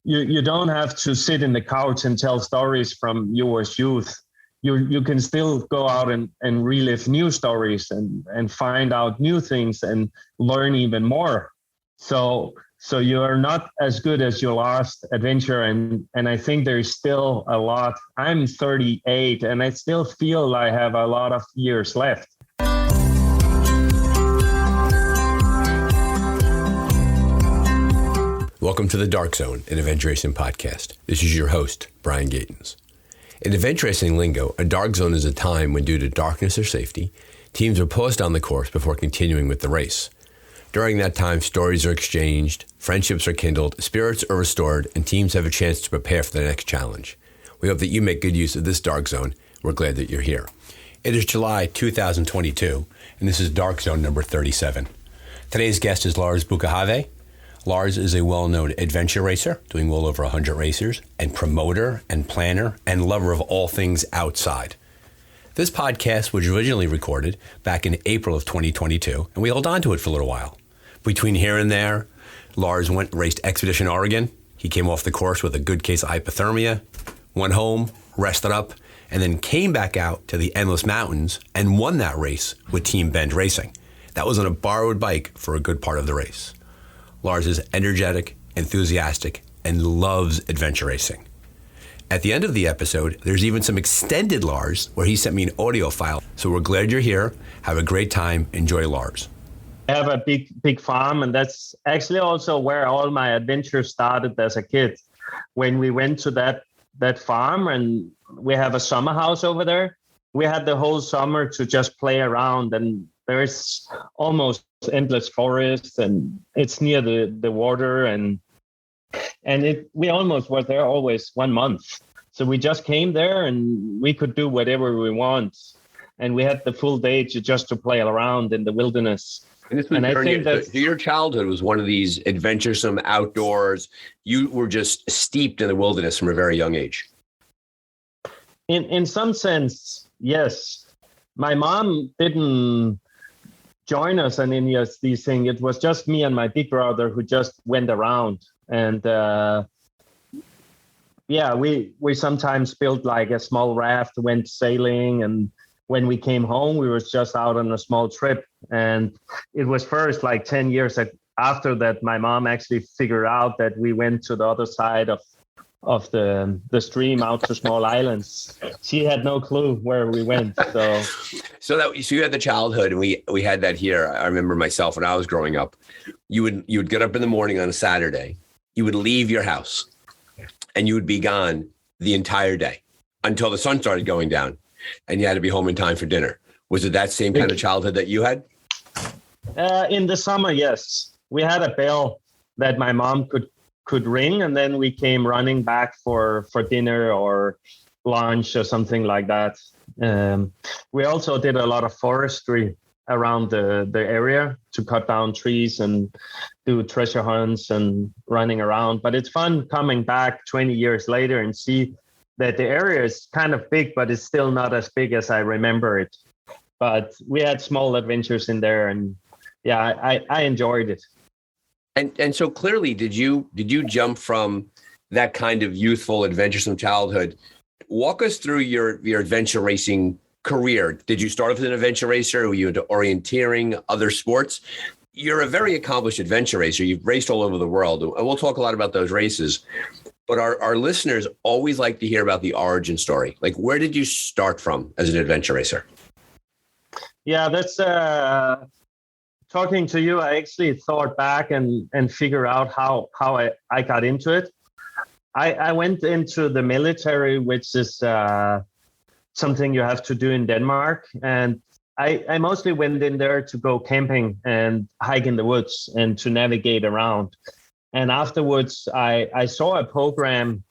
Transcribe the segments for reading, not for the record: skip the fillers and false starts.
you don't have to sit in the couch and tell stories from your youth. You can still go out and relive new stories and find out new things and learn even more. So you are not as good as your last adventure. And I think there's still a lot. I'm 38 and I still feel I have a lot of years left. Welcome to the Dark Zone, an adventure racing podcast. This is your host, Brian Gatens. In adventure racing lingo, a dark zone is a time when, due to darkness or safety, teams are paused on the course before continuing with the race. During that time, stories are exchanged, friendships are kindled, spirits are restored, and teams have a chance to prepare for the next challenge. We hope that you make good use of this dark zone. We're glad that you're here. It is July 2022, and this is Dark Zone number 37. Today's guest is Lars Bukkehave. Lars is a well-known adventure racer, doing well over 100 races, and promoter and planner and lover of all things outside. This podcast was originally recorded back in April of 2022, and we held on to it for a little while. Between here and there, Lars raced Expedition Oregon. He came off the course with a good case of hypothermia, went home, rested up, and then came back out to the Endless Mountains and won that race with Team Bend Racing. That was on a borrowed bike for a good part of the race. Lars is energetic, enthusiastic, and loves adventure racing. At the end of the episode, there's even some extended Lars where he sent me an audio file. So we're glad you're here. Have a great time. Enjoy Lars. I have a big farm, and that's actually also where all my adventures started as a kid. When we went to that farm, and we have a summer house over there, we had the whole summer to just play around, and there's almost endless forest, and it's near the water, and we almost were there always 1 month. So we just came there and we could do whatever we want, and we had the full day to play around in the wilderness. And I think that your childhood was one of these adventuresome outdoors. You were just steeped in the wilderness from a very young age. In some sense, yes. My mom didn't join us in any of these things. It was just me and my big brother who just went around. And we sometimes built like a small raft, went sailing. And when we came home, we were just out on a small trip. And it was first like 10 years after that, my mom actually figured out that we went to the other side of the stream out to small islands. She had no clue where we went. So you had the childhood, and we had that here. I remember myself when I was growing up. You would get up in the morning on a Saturday. You would leave your house, and you would be gone the entire day until the sun started going down, and you had to be home in time for dinner. Was it that same kind of childhood that you had? In the summer, yes. We had a bell that my mom could ring, and then we came running back for dinner or lunch or something like that. We also did a lot of forestry around the area to cut down trees and do treasure hunts and running around. But it's fun coming back 20 years later and see that the area is kind of big, but it's still not as big as I remember it. But we had small adventures in there, and yeah, I enjoyed it. And so clearly, did you jump from that kind of youthful, adventuresome childhood? Walk us through your adventure racing career. Did you start off as an adventure racer? Were you into orienteering, other sports? You're a very accomplished adventure racer. You've raced all over the world, and we'll talk a lot about those races. But our listeners always like to hear about the origin story. Like, where did you start from as an adventure racer? Yeah, that's talking to you. I actually thought back and figure out how I got into it. I went into the military, which is something you have to do in Denmark. And I mostly went in there to go camping and hike in the woods and to navigate around. And afterwards, I saw a program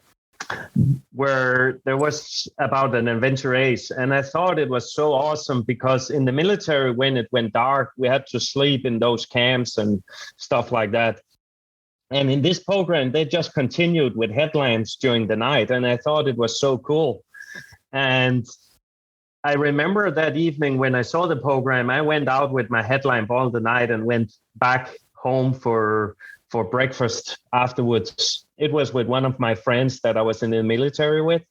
where there was about an adventure race. And I thought it was so awesome because in the military, when it went dark, we had to sleep in those camps and stuff like that. And in this program, they just continued with headlamps during the night. And I thought it was so cool. And I remember that evening when I saw the program, I went out with my headlamp all the night and went back home for for breakfast afterwards. It was with one of my friends that I was in the military with.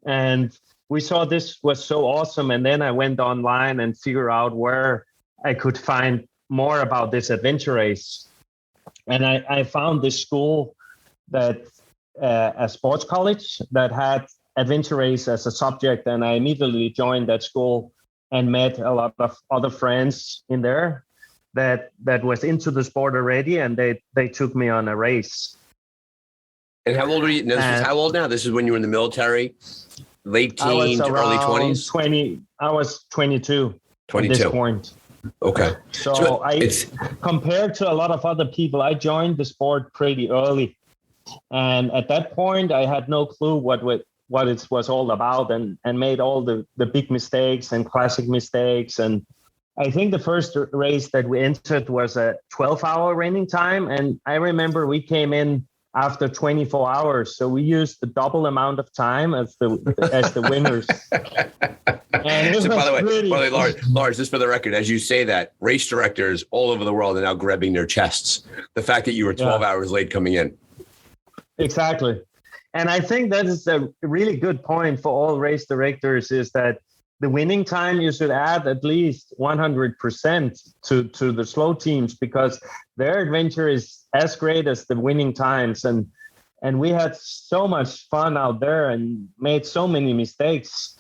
And we saw this was so awesome. And then I went online and figured out where I could find more about this adventure race. And I found this school that a sports college that had adventure race as a subject. And I immediately joined that school and met a lot of other friends in there that was into the sport already. And they took me on a race. And how old are you? No, how old now? This is when you were in the military, late teens, early 20s? I was 22 at this point. Okay. So compared to a lot of other people, I joined the sport pretty early. And at that point, I had no clue what it was all about and made all the big mistakes and classic mistakes. And I think the first race that we entered was a 12-hour running time. And I remember we came in after 24 hours. So we used the double amount of time as the winners. And so by the way, Lars, just for the record, as you say that, race directors all over the world are now grabbing their chests. The fact that you were 12 hours late coming in. Exactly. And I think that is a really good point for all race directors is that the winning time, you should add at least 100% to the slow teams because their adventure is as great as the winning times. And we had so much fun out there and made so many mistakes.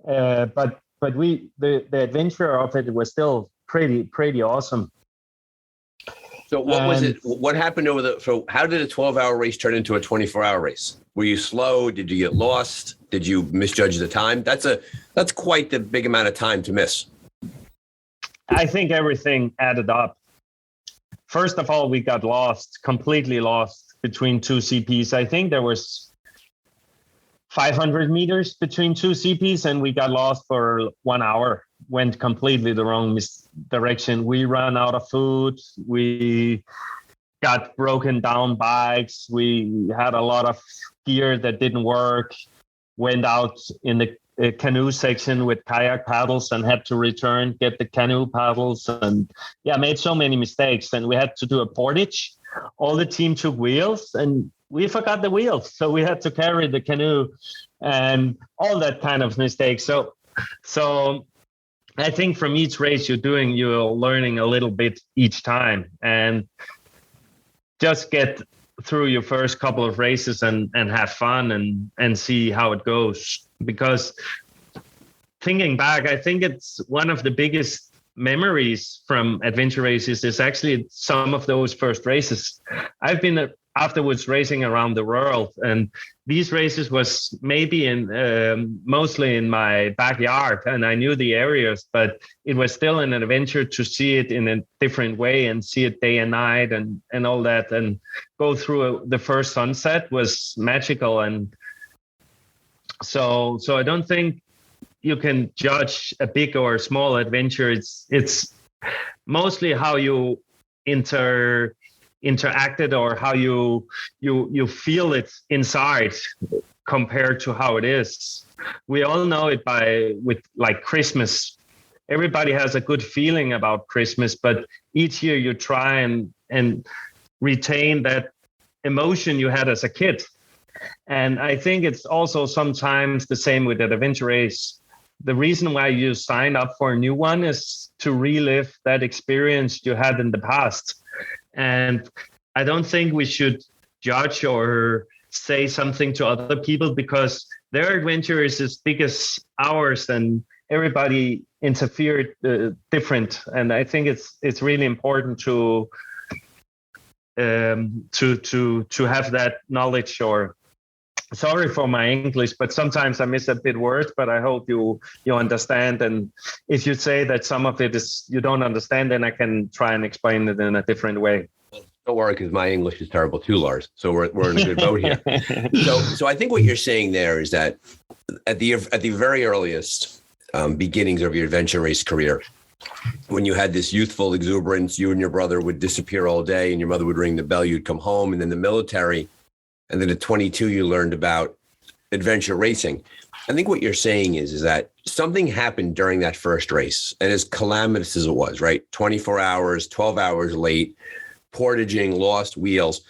But the adventure of it was still pretty awesome. So was it? What happened so how did a 12-hour race turn into a 24-hour race? Were you slow? Did you get lost? Did you misjudge the time? That's quite the big amount of time to miss. I think everything added up. First of all, we got completely lost between two CPs. I think there was 500 meters between two CPs and we got lost for 1 hour, went completely the wrong direction. We ran out of food. We got broken down bikes. We had a lot of gear that didn't work, went out in the canoe section with kayak paddles and had to return, get the canoe paddles and made so many mistakes. And we had to do a portage. All the team took wheels and we forgot the wheels. So we had to carry the canoe and all that kind of mistakes. So I think from each race you're learning a little bit each time and just get through your first couple of races and have fun and see how it goes. Because thinking back, I think it's one of the biggest memories from adventure races is actually some of those first races. I've been afterwards racing around the world, and these races was maybe mostly in my backyard, and I knew the areas, but it was still an adventure to see it in a different way and see it day and night and all that, and go through the first sunset was magical. And so I don't think you can judge a big or small adventure. It's mostly how you interacted or how you feel it inside compared to how it is. We all know it with like Christmas. Everybody has a good feeling about Christmas, but each year you try and retain that emotion you had as a kid. And I think it's also sometimes the same with an adventure race. The reason why you sign up for a new one is to relive that experience you had in the past. And I don't think we should judge or say something to other people because their adventure is as big as ours and everybody interfered different. And I think it's really important to have that knowledge. Or sorry for my English, but sometimes I miss a bit words, but I hope you understand. And if you say that some of it is you don't understand, then I can try and explain it in a different way. Don't worry, because my English is terrible too, Lars. So we're in a good boat here. So I think what you're saying there is that at the very earliest beginnings of your adventure race career, when you had this youthful exuberance, you and your brother would disappear all day and your mother would ring the bell, you'd come home, and then the military. And then at 22, you learned about adventure racing. I think what you're saying is that something happened during that first race. And as calamitous as it was, right? 24 hours, 12 hours late, portaging lost wheels,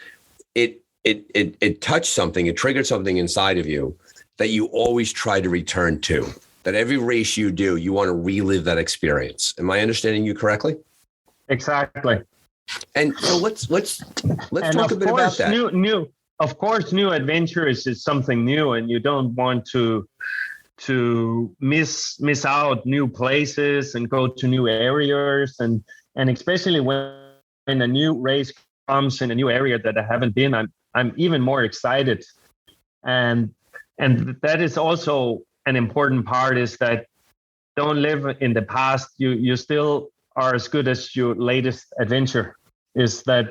it touched something, it triggered something inside of you that you always try to return to, that every race you do, you want to relive that experience. Am I understanding you correctly? Exactly. And so let's and talk a bit about that. New adventures is something new, and you don't want to miss out new places and go to new areas, and especially when a new race comes in a new area that I haven't been, I'm even more excited. And that is also an important part, is that don't live in the past. You still are as good as your latest adventure. Is that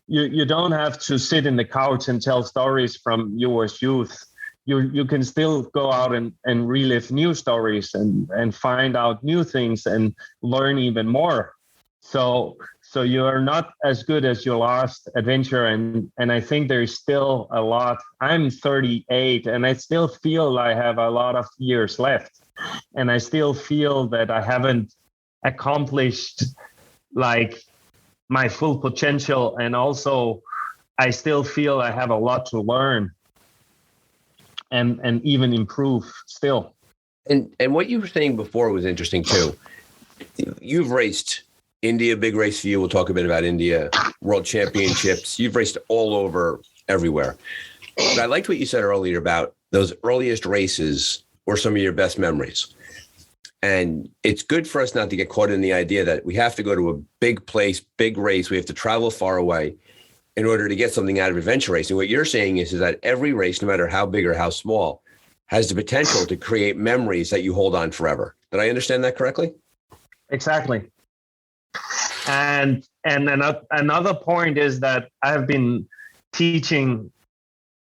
you don't have to sit in the couch and tell stories from your youth. You can still go out and relive new stories and find out new things and learn even more. So you are not as good as your last adventure, and I think there's still a lot. I'm 38 and I still feel I have a lot of years left, and I still feel that I haven't accomplished like my full potential, and also I still feel I have a lot to learn and even improve still. And what you were saying before was interesting too. You've raced India, big race for you. We'll talk a bit about India, World Championships. You've raced all over, everywhere. But I liked what you said earlier about those earliest races were some of your best memories. And it's good for us not to get caught in the idea that we have to go to a big place, big race. We have to travel far away in order to get something out of adventure racing. What you're saying is that every race, no matter how big or how small, has the potential to create memories that you hold on forever. Did I understand that correctly? Exactly. And another point is that I have been teaching.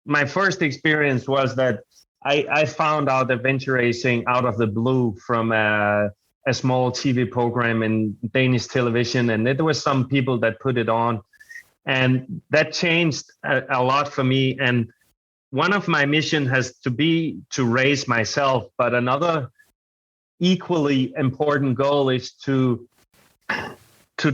My first experience was that I found out adventure racing out of the blue from a small TV program in Danish television, and there were some people that put it on, and that changed a lot for me. And one of my mission has to be to race myself, but another equally important goal is to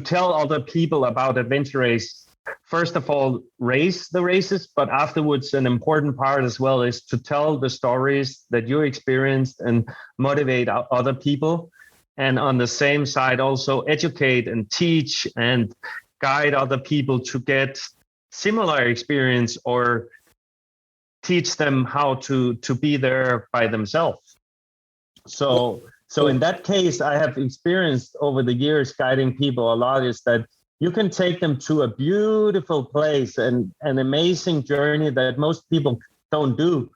tell other people about adventure race. First of all, race the races, but afterwards, an important part as well is to tell the stories that you experienced and motivate other people. And on the same side, also educate and teach and guide other people to get similar experience, or teach them how to be there by themselves. So in that case, I have experienced over the years guiding people a lot, is that you can take them to a beautiful place and an amazing journey that most people don't do.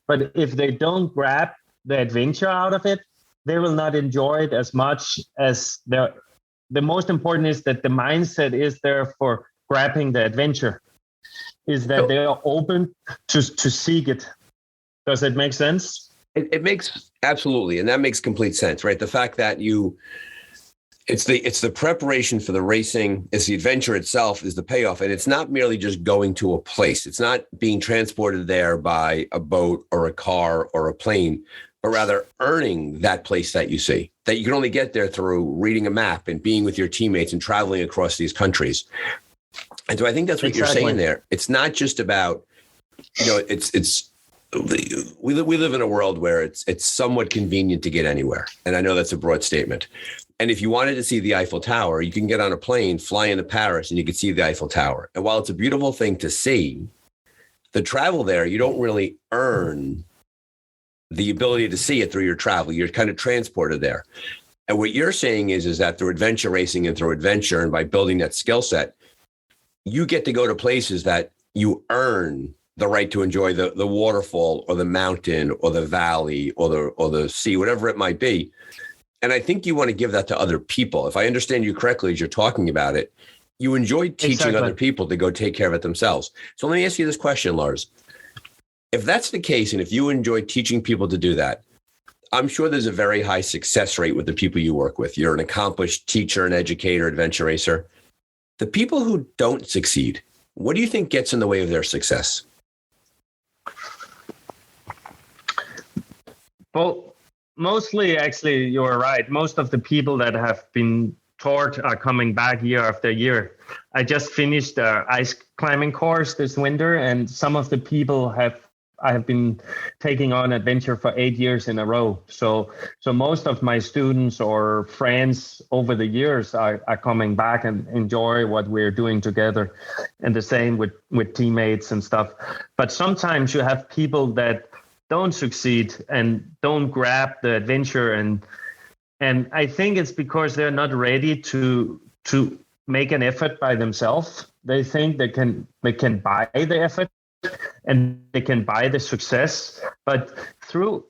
But if they don't grab the adventure out of it, they will not enjoy it as much as the most important is that the mindset is there for grabbing the adventure, is that they are open to seek it. Does it make sense? It makes absolutely. And that makes complete sense, right? The fact that it's the preparation for the racing, it's the adventure itself is the payoff. And it's not merely just going to a place. It's not being transported there by a boat or a car or a plane, but rather earning that place that you see, that you can only get there through reading a map and being with your teammates and traveling across these countries. And so I think that's what you're saying there. It's not just about, we live in a world where it's somewhat convenient to get anywhere. And I know that's a broad statement. And if you wanted to see the Eiffel Tower, you can get on a plane, fly into Paris, and you can see the Eiffel Tower. And while it's a beautiful thing to see, the travel there, you don't really earn the ability to see it through your travel. You're kind of transported there. And what you're saying is that through adventure racing and through adventure, and by building that skill set, you get to go to places that you earn the right to enjoy the waterfall or the mountain or the valley or the sea, whatever it might be. And I think you want to give that to other people. If I understand you correctly, as you're talking about it, you enjoy teaching other people to go take care of it themselves. So let me ask you this question, Lars. If that's the case, and if you enjoy teaching people to do that, I'm sure there's a very high success rate with the people you work with. You're an accomplished teacher, an educator, adventure racer. The people who don't succeed, what do you think gets in the way of their success? Well, mostly, actually, you're right. Most of the people that have been Tort are coming back year after year. I just finished the ice climbing course this winter, and some of the people I have been taking on adventure for 8 years in a row. So most of my students or friends over the years are coming back and enjoy what we're doing together, and the same with teammates and stuff. But sometimes you have people that don't succeed and don't grab the adventure, and I think it's because they're not ready to make an effort by themselves. They think they can buy the effort and they can buy the success, but through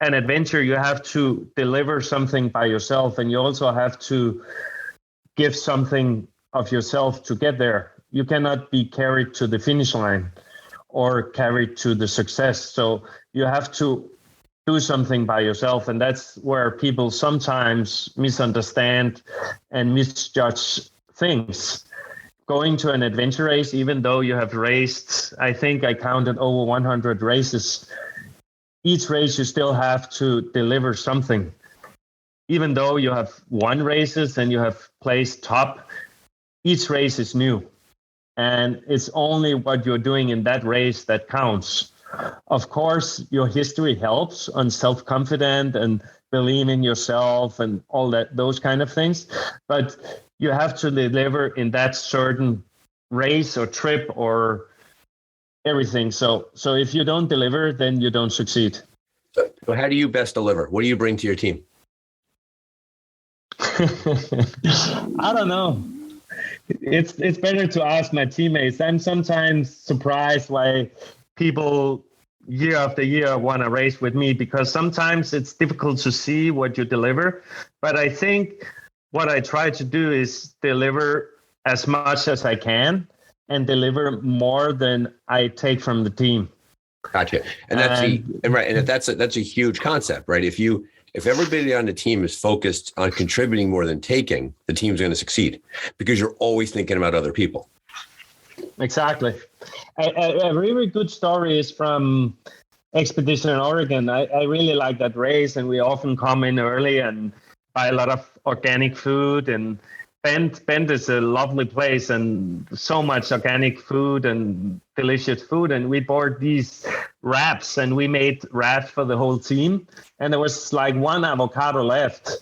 an adventure you have to deliver something by yourself, and you also have to give something of yourself to get there. You cannot be carried to the finish line or carried to the success. So you have to do something by yourself, and that's where people sometimes misunderstand and misjudge things. Going to an adventure race, even though you have raced, I think I counted over 100 races, each race you still have to deliver something. Even though you have won races and you have placed top, each race is new. And it's only what you're doing in that race that counts. Of course, your history helps on self-confidence and believe in yourself and all that, those kind of things. But you have to deliver in that certain race or trip or everything. So if you don't deliver, then you don't succeed. So how do you best deliver? What do you bring to your team? I don't know. It's better to ask my teammates. I'm sometimes surprised why people year after year want to race with me, because sometimes it's difficult to see what you deliver. But I think what I try to do is deliver as much as I can and deliver more than I take from the team. Gotcha. And that's that's a huge concept, right? If everybody on the team is focused on contributing more than taking, the team's going to succeed because you're always thinking about other people. Exactly. A really good story is from Expedition in Oregon. I really like that race, and we often come in early and buy a lot of organic food. And Bend is a lovely place and so much organic food and delicious food. And we bought these wraps, and we made wraps for the whole team. And there was like one avocado left.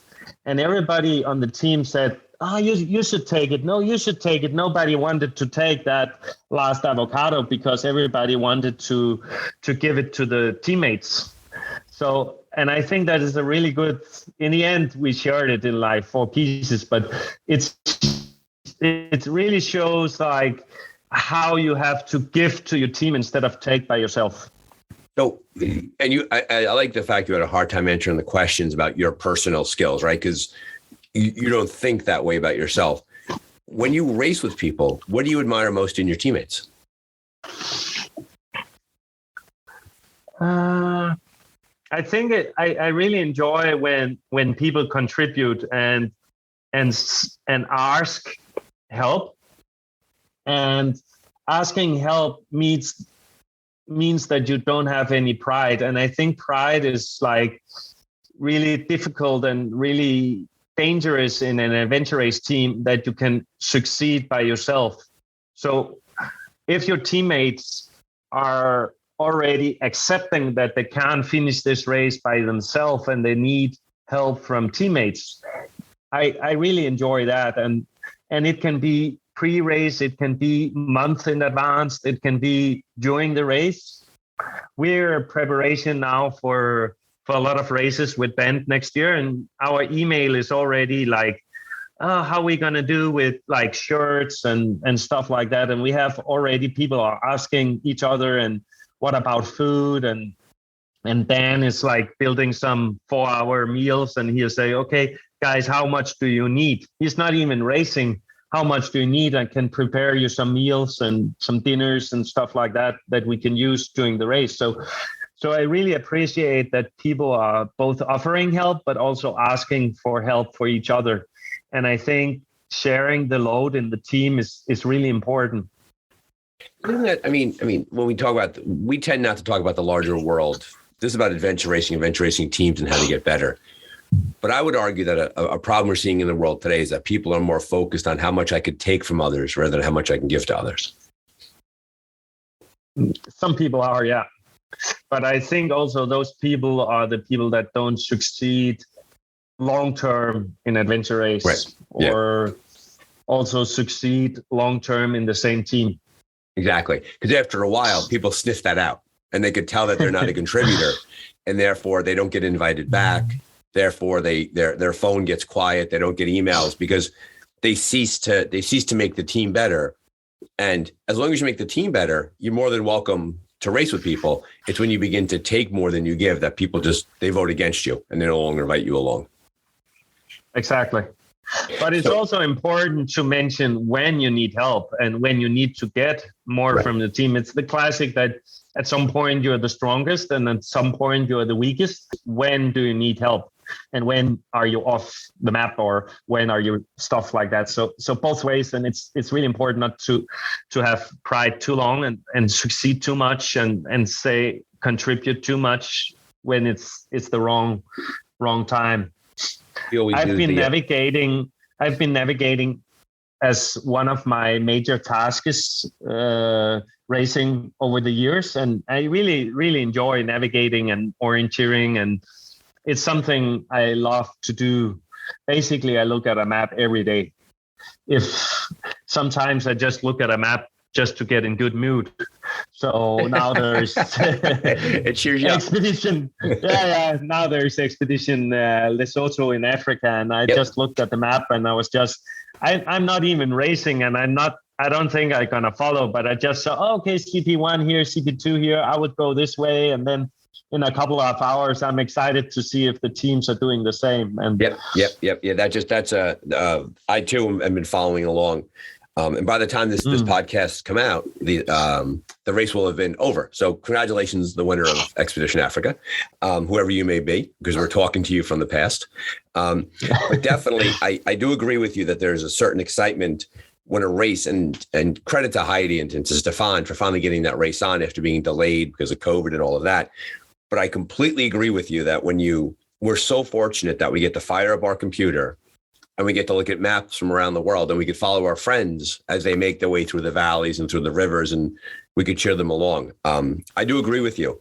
And everybody on the team said, you should take it. No, you should take it. Nobody wanted to take that last avocado because everybody wanted to give it to the teammates. So, and I think that is a really good, in the end, we shared it in like 4 pieces, but it really shows like how you have to give to your team instead of take by yourself. So, and I like the fact you had a hard time answering the questions about your personal skills, right? Because you don't think that way about yourself. When you race with people, what do you admire most in your teammates? I think I really enjoy when people contribute and ask help. And asking help means that you don't have any pride. And I think pride is like really difficult and really dangerous in an adventure race team, that you can succeed by yourself. So if your teammates are already accepting that they can't finish this race by themselves and they need help from teammates, I really enjoy that. And it can be pre-race, it can be months in advance, it can be during the race. We're in preparation now for a lot of races with Bend next year, and our email is already like, how are we going to do with like shirts and stuff like that. And we have already people are asking each other, and what about food? And Dan is like building some 4-hour meals, and he'll say, okay, guys, how much do you need? He's not even racing. How much do you need? I can prepare you some meals and some dinners and stuff like that we can use during the race. So I really appreciate that people are both offering help, but also asking for help for each other. And I think sharing the load in the team is really important. Isn't that, I mean, when we talk about, we tend not to talk about the larger world. This is about adventure racing teams and how to get better. But I would argue that a problem we're seeing in the world today is that people are more focused on how much I could take from others rather than how much I can give to others. Some people are, yeah. But I think also those people are the people that don't succeed long-term in adventure race, right. or also succeed long-term in the same team. Exactly. Because after a while, people sniff that out and they could tell that they're not a contributor, and therefore they don't get invited back. Therefore, their phone gets quiet. They don't get emails because they cease to make the team better. And as long as you make the team better, you're more than welcome to race with people. It's when you begin to take more than you give that people they vote against you and they no longer invite you along. Exactly. But it's also important to mention when you need help and when you need to get more right. from the team. It's the classic that at some point you're the strongest and at some point you're the weakest. When do you need help? And when are you off the map, or when are you stuff like that? So both ways. And it's really important not to have pride too long and succeed too much and say contribute too much when it's the wrong time. I've been navigating as one of my major tasks, racing over the years. And I really, really enjoy navigating and orienteering, and it's something I love to do. Basically, I look at a map every day. Sometimes I just look at a map just to get in good mood. So now there's it cheers you expedition. Yeah. Now there's expedition Lesotho in Africa, and I just looked at the map and I was I'm not even racing, and I don't think I'm gonna follow, but I just saw, okay, CP1 here, CP2 here. I would go this way, and then in a couple of hours, I'm excited to see if the teams are doing the same. And yep. Yeah, I too have been following along. And by the time this podcast come out, the race will have been over. So congratulations, the winner of Expedition Africa, whoever you may be, because we're talking to you from the past. But definitely, I do agree with you that there's a certain excitement when a race, and credit to Heidi and to Stefan for finally getting that race on after being delayed because of COVID and all of that. But I completely agree with you that we're so fortunate that we get to fire up our computer and we get to look at maps from around the world, and we could follow our friends as they make their way through the valleys and through the rivers, and we could cheer them along. I do agree with you.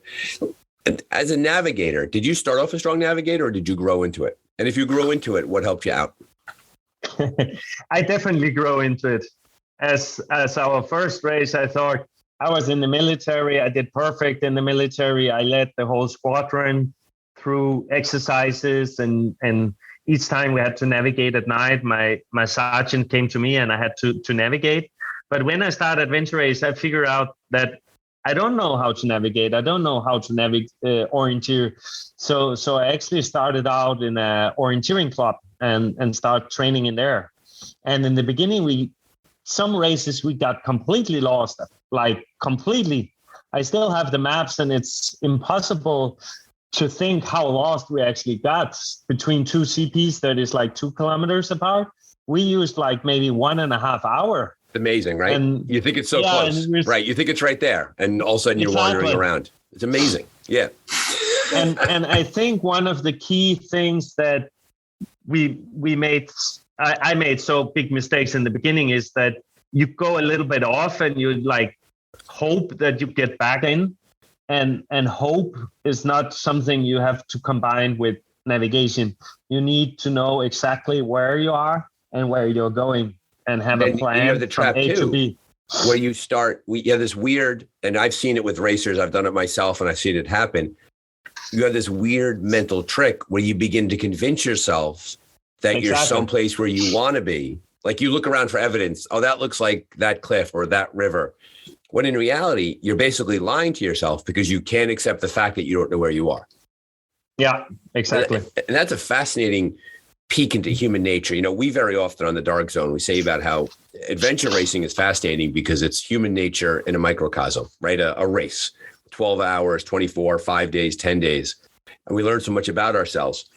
And as a navigator, did you start off a strong navigator, or did you grow into it? And if you grew into it, what helped you out? I definitely grew into it. As our first race, I thought, I was in the military. I did perfect in the military. I led the whole squadron through exercises, and each time we had to navigate at night, my sergeant came to me and I had to navigate. But when I started adventure race, I figured out that I don't know how to navigate. I don't know how to orienteer. So I actually started out in a orienteering club and start training in there. And in the beginning, some races we got completely lost, like completely. I still have the maps, and it's impossible to think how lost we actually got between two CPs that is like 2 kilometers apart. We used like maybe 1.5 hours. Amazing, right? And you think it's so close, right? You think it's right there, and all of a sudden you're wandering around. It's amazing. Yeah. And I think one of the key things that I made so big mistakes in the beginning is that you go a little bit off and you like hope that you get back in, and hope is not something you have to combine with navigation. You need to know exactly where you are and where you're going, and have a plan. You have the trap from A too, to B. where you start. You have this weird, and I've seen it with racers. I've done it myself, and I've seen it happen. You have this weird mental trick where you begin to convince yourself that you're someplace where you want to be. Like you look around for evidence. Oh, that looks like that cliff or that river. When in reality, you're basically lying to yourself because you can't accept the fact that you don't know where you are. Yeah, exactly. And that's a fascinating peek into human nature. You know, we very often on the Dark Zone, we say about how adventure racing is fascinating because it's human nature in a microcosm, right? A race, 12 hours, 24, 5 days, 10 days. And we learn so much about ourselves.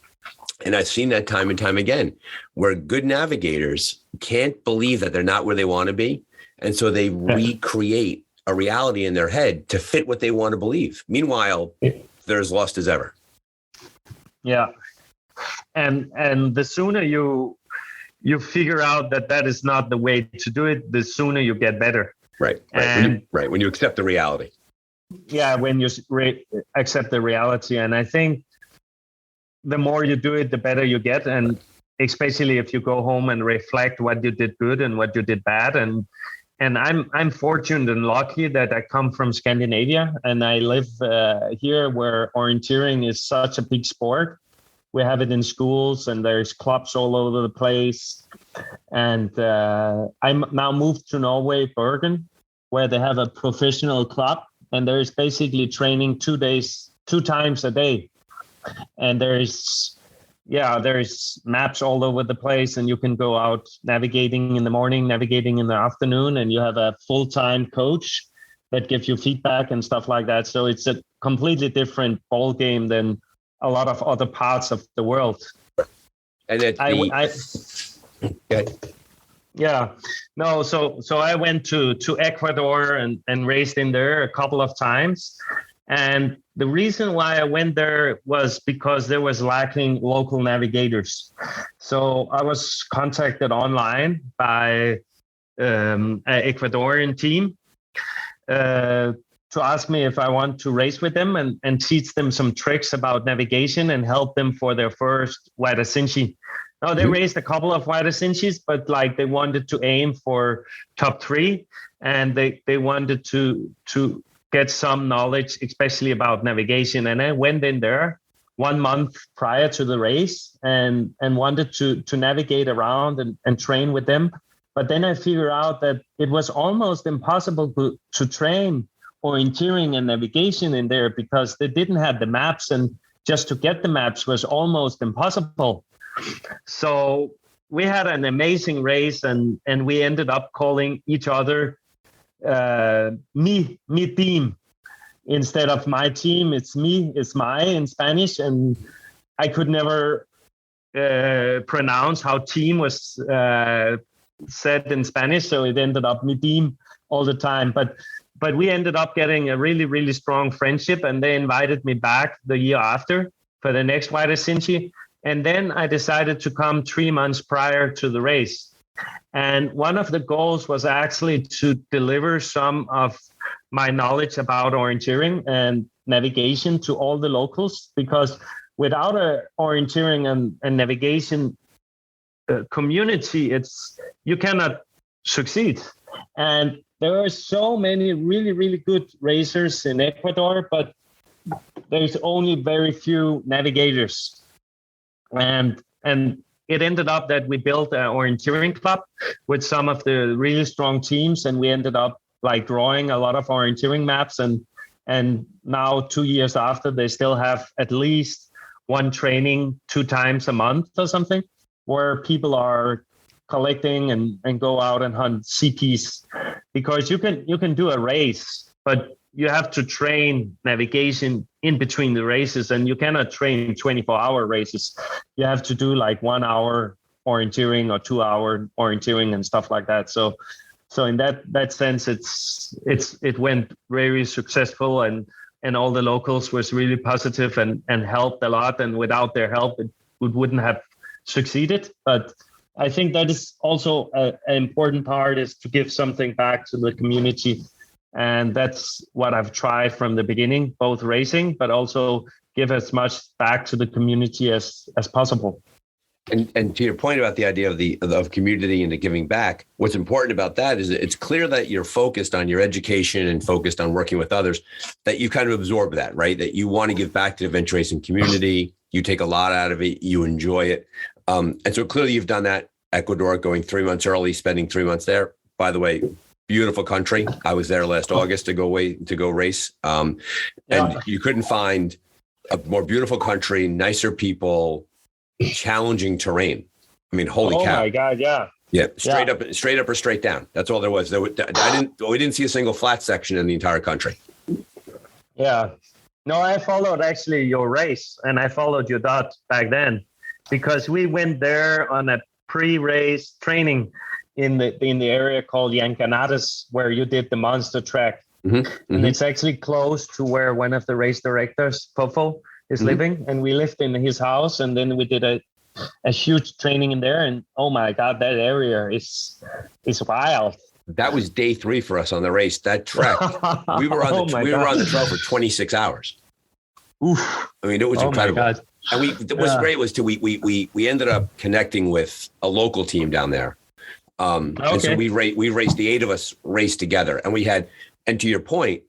And I've seen that time and time again, where good navigators can't believe that they're not where they want to be. And so they recreate a reality in their head to fit what they want to believe. Meanwhile, they're as lost as ever. Yeah. and the sooner you figure out that is not the way to do it, the sooner you get better. Right. When you accept the reality. Yeah, when you accept the reality. And I think the more you do it, the better you get. And especially if you go home and reflect what you did good and what you did bad. And I'm fortunate and lucky that I come from Scandinavia and I live here where orienteering is such a big sport. We have it in schools and there's clubs all over the place. And I'm now moved to Norway, Bergen, where they have a professional club. And there's basically training 2 times a day. And there's maps all over the place. And you can go out navigating in the morning, navigating in the afternoon. And you have a full-time coach that gives you feedback and stuff like that. So it's a completely different ball game than a lot of other parts of the world. And so I went to Ecuador and raced in there a couple of times. And the reason why I went there was because there was lacking local navigators. So I was contacted online by an Ecuadorian team to ask me if I want to race with them and teach them some tricks about navigation and help them for their first Wadasinchi. Now they raced a couple of Wadasinchis, but like they wanted to aim for top 3 and they wanted to get some knowledge, especially about navigation. And I went in there 1 month prior to the race and wanted to navigate around and train with them. But then I figured out that it was almost impossible to train orienteering and navigation in there because they didn't have the maps, and just to get the maps was almost impossible. So we had an amazing race and we ended up calling each other mi team. Instead of my team, it's mi, it's my in Spanish. And I could never pronounce how team was said in Spanish. So it ended up mi team all the time. But we ended up getting a really, really strong friendship, and they invited me back the year after for the next Wadasinchi. And then I decided to come 3 months prior to the race. And one of the goals was actually to deliver some of my knowledge about orienteering and navigation to all the locals, because without a orienteering and navigation community, you cannot succeed. And there are so many really, really good racers in Ecuador, but there's only very few navigators. And it ended up that we built an orienteering club with some of the really strong teams, and we ended up like drawing a lot of orienteering maps. And now 2 years after, they still have at least one training 2 times a month or something, where people are collecting and go out and hunt CPs, because you can do a race, but you have to train navigation in between the races, and you cannot train 24-hour races. You have to do like 1 hour orienteering or 2 hour orienteering and stuff like that. So in that sense, it went very successful, and all the locals was really positive and helped a lot. And without their help, it wouldn't have succeeded. But I think that is also an important part, is to give something back to the community. And that's what I've tried from the beginning, both racing, but also give as much back to the community as possible. And to your point about the idea of community and the giving back, what's important about that is that it's clear that you're focused on your education and focused on working with others, that you kind of absorb that, right? That you want to give back to the adventure racing community. You take a lot out of it. You enjoy it. And so clearly you've done that. Ecuador, going 3 months early, spending 3 months there. By the way, beautiful country. I was there last August to go race. And you couldn't find a more beautiful country, nicer people, challenging terrain. I mean, holy cow. Oh my God. Yeah. Yeah. Straight up or straight down. That's all there was. We didn't see a single flat section in the entire country. Yeah. No, I followed actually your race, and I followed your dot back then, because we went there on a pre-race training in the area called Yancanadas, where you did the monster track. Mm-hmm. And it's actually close to where one of the race directors, Fofo, is living. And we lived in his house, and then we did a a huge training in there, and oh my God, that area is wild. That was day 3 for us on the race. That trek, we were on the trail for 26 hours. Oof. I mean, it was incredible. My God. And what was great was we ended up connecting with a local team down there. And so we raced, the 8 of us raced together, and to your point,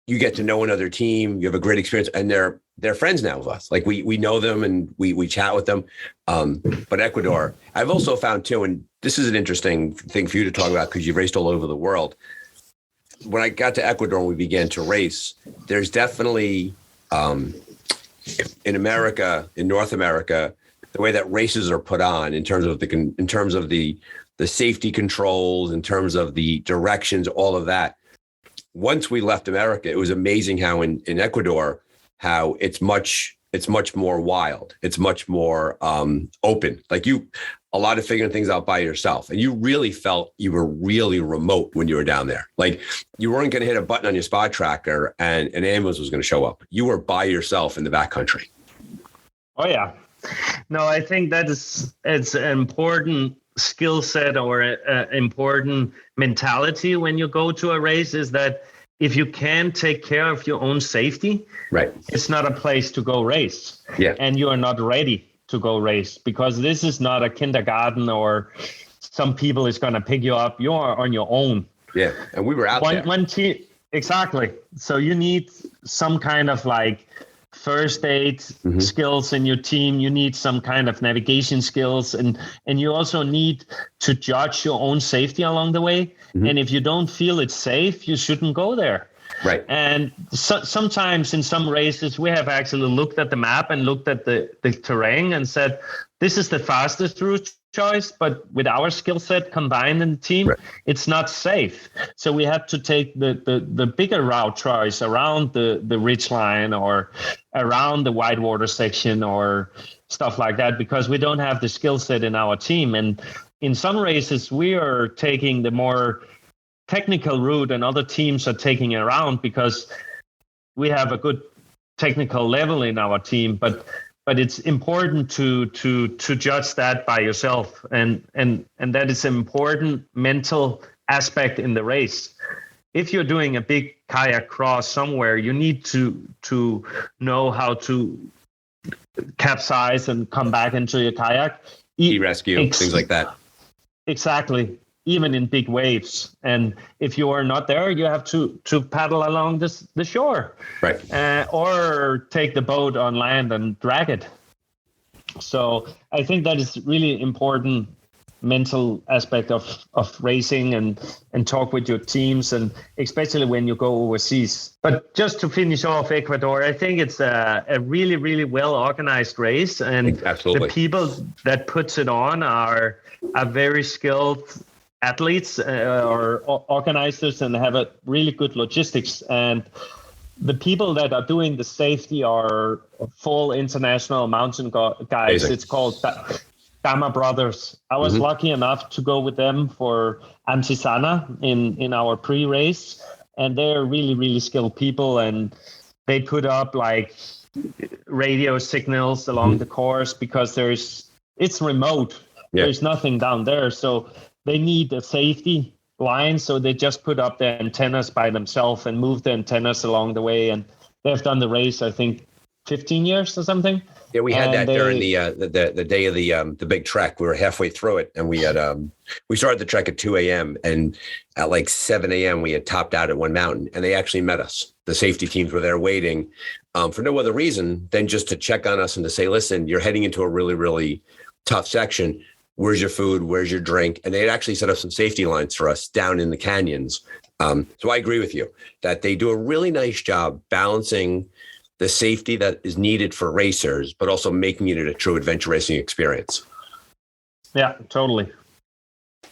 you get to know another team, you have a great experience, and they're friends now with us. Like we know them and we chat with them. But Ecuador, I've also found too, and this is an interesting thing for you to talk about because you've raced all over the world. When I got to Ecuador and we began to race, there's definitely in America, in North America, the way that races are put on in terms of the safety controls, in terms of the directions, all of that. Once we left America, it was amazing how in Ecuador, how it's much more wild. It's much more open. Like a lot of figuring things out by yourself. And you really felt you were really remote when you were down there. Like you weren't going to hit a button on your spot tracker and an ambulance was going to show up. You were by yourself in the backcountry. Oh yeah. No, I think it's an important skill set or an important mentality when you go to a race, is that if you can't take care of your own safety, right, it's not a place to go race. Yeah. And you are not ready to go race, because this is not a kindergarten or some people is going to pick you up. You are on your own. Yeah. And we were out there. One team, exactly. So you need some kind of like first aid skills in your team. You need some kind of navigation skills, and you also need to judge your own safety along the way. And if you don't feel it's safe, you shouldn't go there. Right. And sometimes in some races, we have actually looked at the map and looked at the terrain and said, this is the fastest route choice, but with our skill set combined in the team, right, it's not safe. So we have to take the bigger route choice around the ridge line or around the whitewater section or stuff like that, because we don't have the skill set in our team. And in some races, we are taking the more technical route and other teams are taking it around because we have a good technical level in our team, but it's important to judge that by yourself, and that is an important mental aspect in the race. If you're doing a big kayak cross somewhere, you need to know how to capsize and come back into your kayak. Rescue, things like that. Exactly. Even in big waves. And if you are not there, you have to paddle along the shore. Right. Or take the boat on land and drag it. So I think that is really important mental aspect of racing and talk with your teams, and especially when you go overseas. But just to finish off Ecuador, I think it's a really, really well organized race, and absolutely, the people that puts it on are very skilled athletes or organizers and have a really good logistics. And the people that are doing the safety are full international mountain guys. Amazing. It's called Dama Brothers. I was lucky enough to go with them for Antisana in our pre-race, and they're really, really skilled people, and they put up like radio signals along the course because it's remote. Yeah. There's nothing down there, so they need a safety line, so they just put up their antennas by themselves and move the antennas along the way, and they've done the race, I think, 15 years or something. Yeah, we had that during the day of the big trek. We were halfway through it, and we had we started the trek at 2 a.m. and at like 7 a.m. we had topped out at one mountain, and they actually met us. The safety teams were there waiting for no other reason than just to check on us and to say, "Listen, you're heading into a really, really tough section. Where's your food? Where's your drink?" And they had actually set up some safety lines for us down in the canyons. So I agree with you that they do a really nice job balancing the safety that is needed for racers, but also making it a true adventure racing experience. Yeah, totally.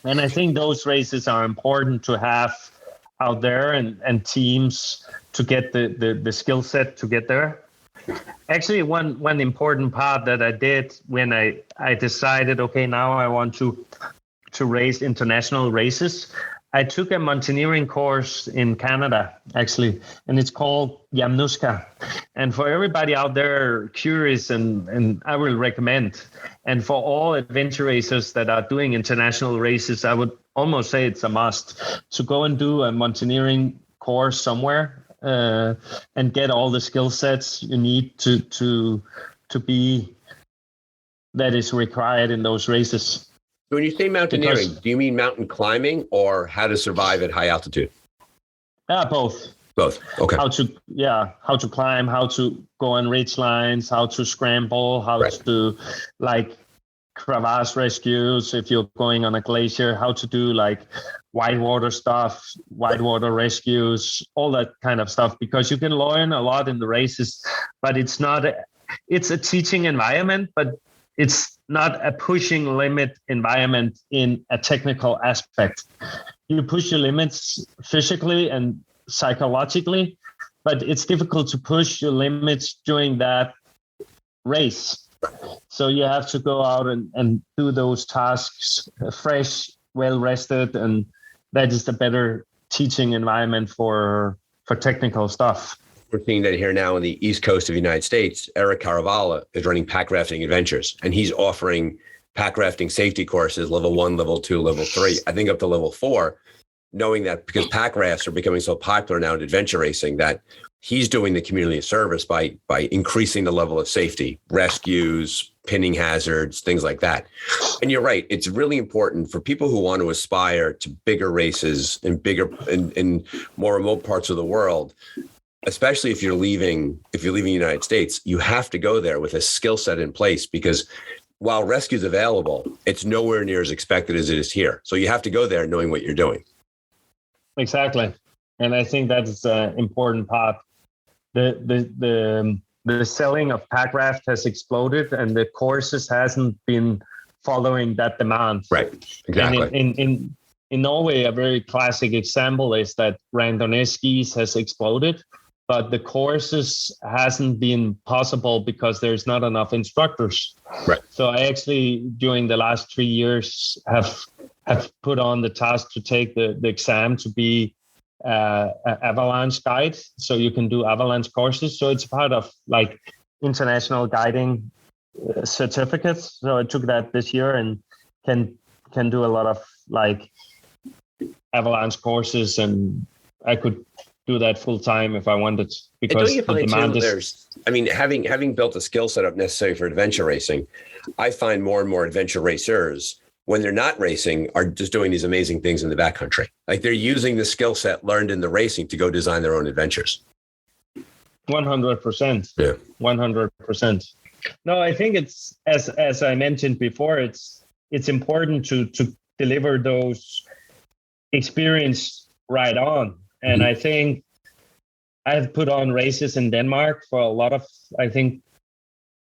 And I think those races are important to have out there, and teams to get the skill set to get there. Actually, one important part that I did when I decided, okay, now I want to race international races, I took a mountaineering course in Canada, actually, and it's called Yamnuska. And for everybody out there curious, and I will recommend, and for all adventure racers that are doing international races, I would almost say it's a must to go and do a mountaineering course somewhere and get all the skill sets you need to be that is required in those races. When you say mountaineering, do you mean mountain climbing or how to survive at high altitude? Both. Both. Okay. How to climb, how to go on ridge lines, how to scramble, how to like crevasse rescues if you're going on a glacier, how to do like whitewater stuff, whitewater rescues, all that kind of stuff, because you can learn a lot in the races, but it's a teaching environment, but it's not a pushing limit environment in a technical aspect. You push your limits physically and psychologically, but it's difficult to push your limits during that race. So you have to go out and do those tasks fresh, well rested, and that is the better teaching environment for technical stuff. We're seeing that here now on the East Coast of the United States. Eric Caravala is running pack rafting adventures, and he's offering pack rafting safety courses, level 1, level 2, level 3, I think up to level 4, knowing that because pack rafts are becoming so popular now in adventure racing that he's doing the community a service by increasing the level of safety, rescues, pinning hazards, things like that. And you're right. It's really important for people who want to aspire to bigger races and in more remote parts of the world, especially if you're leaving the United States, you have to go there with a skill set in place, because while rescue is available, it's nowhere near as expected as it is here. So you have to go there knowing what you're doing. Exactly. And I think that's an important part. The selling of pack raft has exploded, and the courses hasn't been following that demand. Right. Exactly. And in Norway, a very classic example is that randonnée skis has exploded, but the courses hasn't been possible because there's not enough instructors. Right. So I actually, during the last 3 years, have put on the task to take the exam to be an avalanche guide. So you can do avalanche courses. So it's part of like international guiding certificates. So I took that this year and can do a lot of like avalanche courses, and I could do that full time if I wanted, because the demand is. Having built a skill set up necessary for adventure racing, I find more and more adventure racers, when they're not racing, are just doing these amazing things in the backcountry. Like they're using the skill set learned in the racing to go design their own adventures. 100%. Yeah. 100%. No, I think it's, as I mentioned before, it's important to deliver those experience right on. And I think I've put on races in Denmark for a lot of,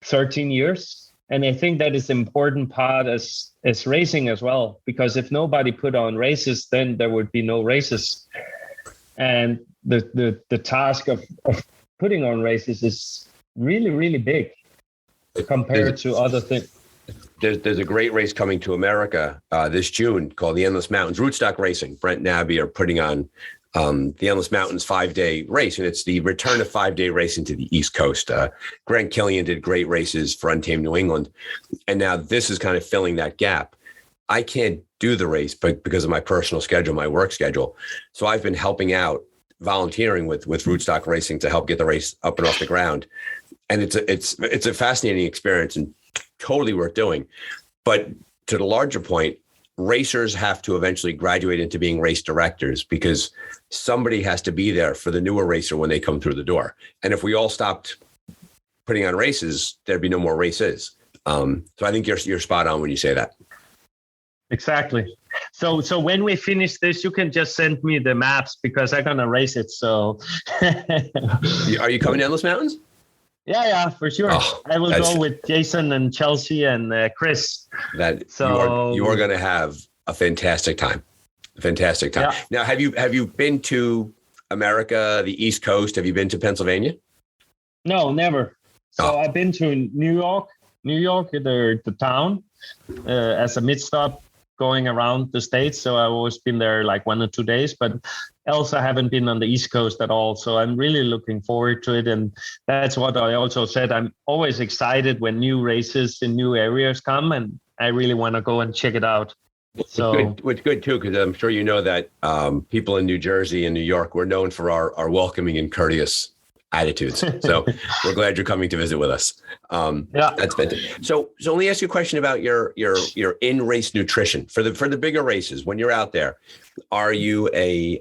13 years. And I think that is an important part as racing as well, because if nobody put on races, then there would be no races. And the task of putting on races is really, really big compared to other things. There's a great race coming to America this June called the Endless Mountains. Rootstock Racing, Brent and Abby are putting on the Endless Mountains 5-day race, and it's the return of 5-day racing to the East Coast. Grant Killian did great races for Untamed New England, and now this is kind of filling that gap. I can't do the race, but because of my personal schedule, my work schedule, so I've been helping out, volunteering with Rootstock Racing to help get the race up and off the ground, and it's a fascinating experience and totally worth doing. But to the larger point, racers have to eventually graduate into being race directors, because somebody has to be there for the newer racer when they come through the door. And if we all stopped putting on races, there'd be no more races. So I think you're spot on when you say that. Exactly. So when we finish this, you can just send me the maps, because I'm gonna race it. So Are you coming to Endless Mountains? Yeah, for sure. I will go with Jason and Chelsea and Chris. You are going to have a fantastic time. Yeah. Now, have you been to America, the East Coast? Have you been to Pennsylvania? No, never. So I've been to New York, the town, as a mid stop going around the States. So I've always been there like 1 or 2 days, but else I haven't been on the East Coast at all. So I'm really looking forward to it. And that's what I also said. I'm always excited when new races in new areas come, and I really want to go and check it out. So it's good too, because I'm sure you know that people in New Jersey and New York, we're known for our welcoming and courteous attitudes. So we're glad you're coming to visit with us. Yeah, that's fantastic. So let me ask you a question about your in-race nutrition for the bigger races. When you're out there, are you a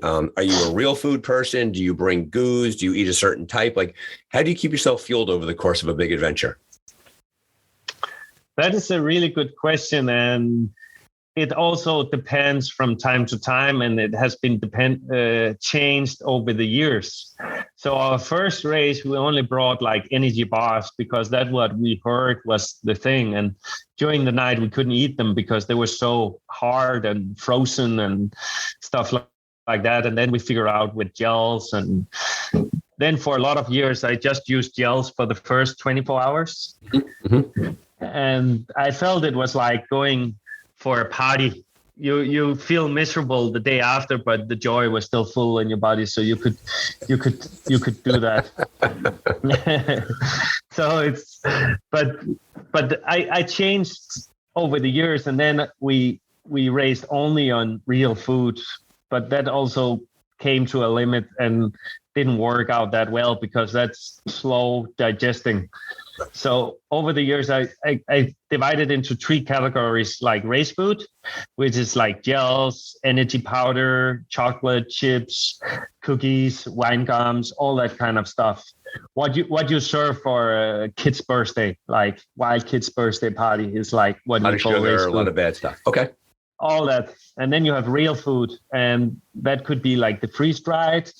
real food person? Do you bring goos? Do you eat a certain type? Like, how do you keep yourself fueled over the course of a big adventure? that is a really good question, and it also depends from time to time, and it has been changed over the years. So our first race, we only brought like energy bars because that's what we heard was the thing. And during the night, we couldn't eat them because they were so hard and frozen and stuff like that. And then we figure out with gels. And then for a lot of years, I just used gels for the first 24 hours. Mm-hmm. And I felt it was like going for a party. You feel miserable the day after, but the joy was still full in your body, so you could do that. So it's but I changed over the years, and then we raced only on real food, but that also came to a limit and didn't work out that well because that's slow digesting. So over the years, I divided into 3 categories, like race food, which is like gels, energy powder, chocolate, chips, cookies, wine gums, all that kind of stuff. What you serve for a kid's birthday, like wild kid's birthday party, is like what we call race food. A lot of bad stuff. Okay. All that. And then you have real food, and that could be like the freeze-dried,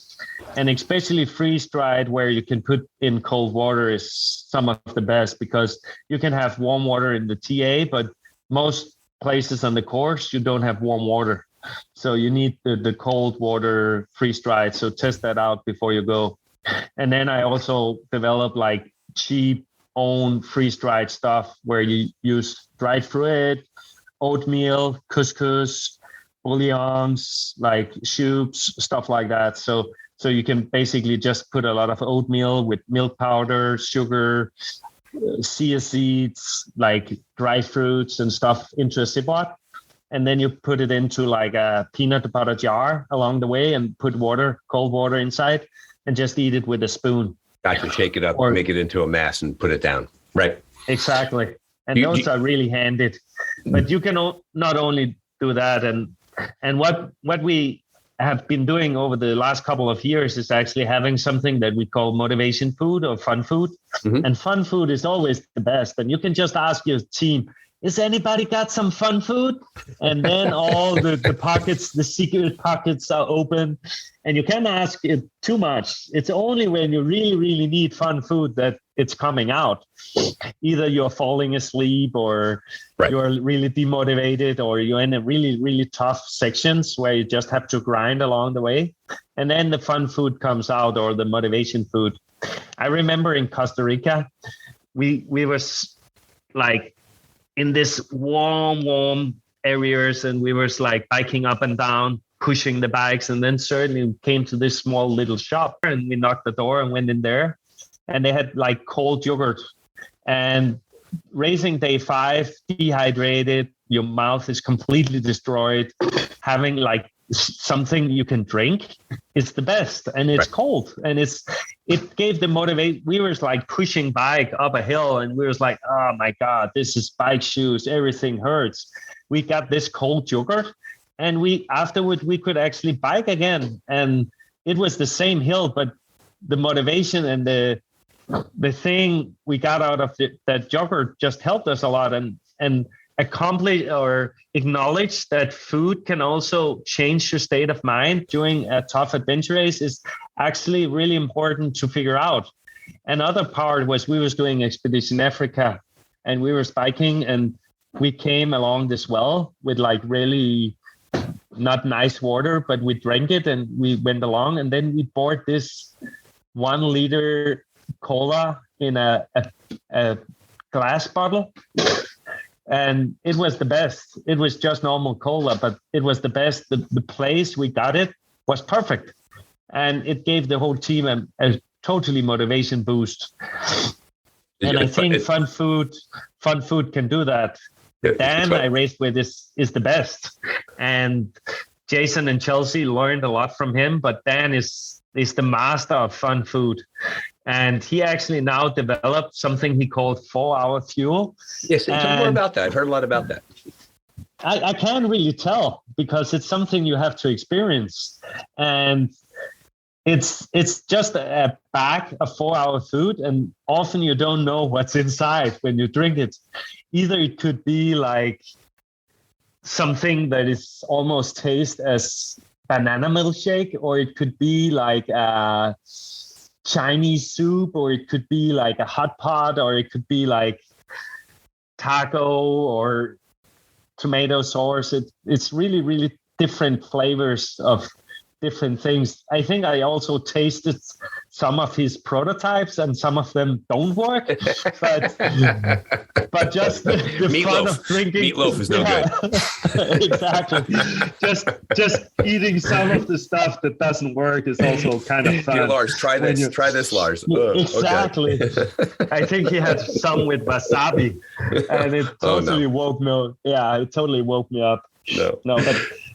and especially freeze-dried where you can put in cold water is some of the best, because you can have warm water in the TA, but most places on the course, you don't have warm water. So you need the cold water freeze-dried. So test that out before you go. And then I also developed like cheap own freeze-dried stuff where you use dried fruit, oatmeal, couscous, bouillons, like soups, stuff like that. So you can basically just put a lot of oatmeal with milk powder, sugar, chia seeds, like dry fruits and stuff into a Ziploc. And then you put it into like a peanut butter jar along the way and put cold water inside, and just eat it with a spoon. Gotcha. Shake it up, make it into a mass and put it down. Right. Exactly. And those are really handy. But you can not only do that, and what we have been doing over the last couple of years is actually having something that we call motivation food or fun food. Mm-hmm. And fun food is always the best. And you can just ask your team, is anybody got some fun food? And then all the pockets, the secret pockets are open, and you can't ask it too much. It's only when you really, really need fun food that it's coming out. Either you're falling asleep, or you're really demotivated, or you're in a really, really tough sections where you just have to grind along the way. And then the fun food comes out, or the motivation food. I remember in Costa Rica, we was like in this warm areas, and we were like biking up and down, pushing the bikes. And then suddenly we came to this small little shop, and we knocked the door and went in there, and they had like cold yogurt. And racing day 5, dehydrated, your mouth is completely destroyed, having like something you can drink is the best, and it's cold, and it gave the motivate. We were like pushing bike up a hill, and we was like, oh my god, this is bike shoes, everything hurts. We got this cold yogurt, and afterward we could actually bike again, and it was the same hill, but the motivation and the thing we got out of that yogurt just helped us a lot, and accomplish or acknowledge that food can also change your state of mind during a tough adventure race is actually really important to figure out. Another part was we was doing Expedition Africa, and we were biking, and we came along this well with like really not nice water, but we drank it and we went along, and then we bought this 1 liter cola in a glass bottle. and it was the best. It was just normal cola, but it was the best. The place we got it was perfect, and it gave the whole team a totally motivation boost. And I think fun food can do that. Dan I raced with is the best, and Jason and Chelsea learned a lot from him. But Dan is the master of fun food, and he actually now developed something he called 4-hour fuel. Yes, tell me more about that. I've heard a lot about that. I can't really tell because it's something you have to experience, and it's just a bag of 4-hour food, and often you don't know what's inside when you drink it. Either it could be like something that is almost taste as banana milkshake, or it could be like a Chinese soup, or it could be like a hot pot, or it could be like taco or tomato sauce. It's really, really different flavors of different things. I think I also tasted some of his prototypes, and some of them don't work. But just the fun of drinking meatloaf is no good. Exactly. Just eating some of the stuff that doesn't work is also kind of fun. Here, Lars, try this. Try this, Lars. Exactly. Okay. I think he had some with wasabi, and it totally woke me up. Yeah, it totally woke me up. No,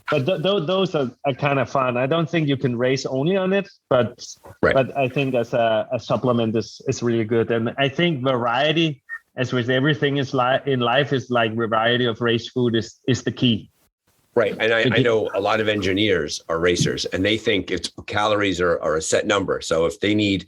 but those are kind of fun. I don't think you can race only on it, but I think as a supplement is really good. And I think variety, as with everything in life, is like variety of race food is the key. Right. And I know a lot of engineers are racers, and they think it's calories are a set number. So if they need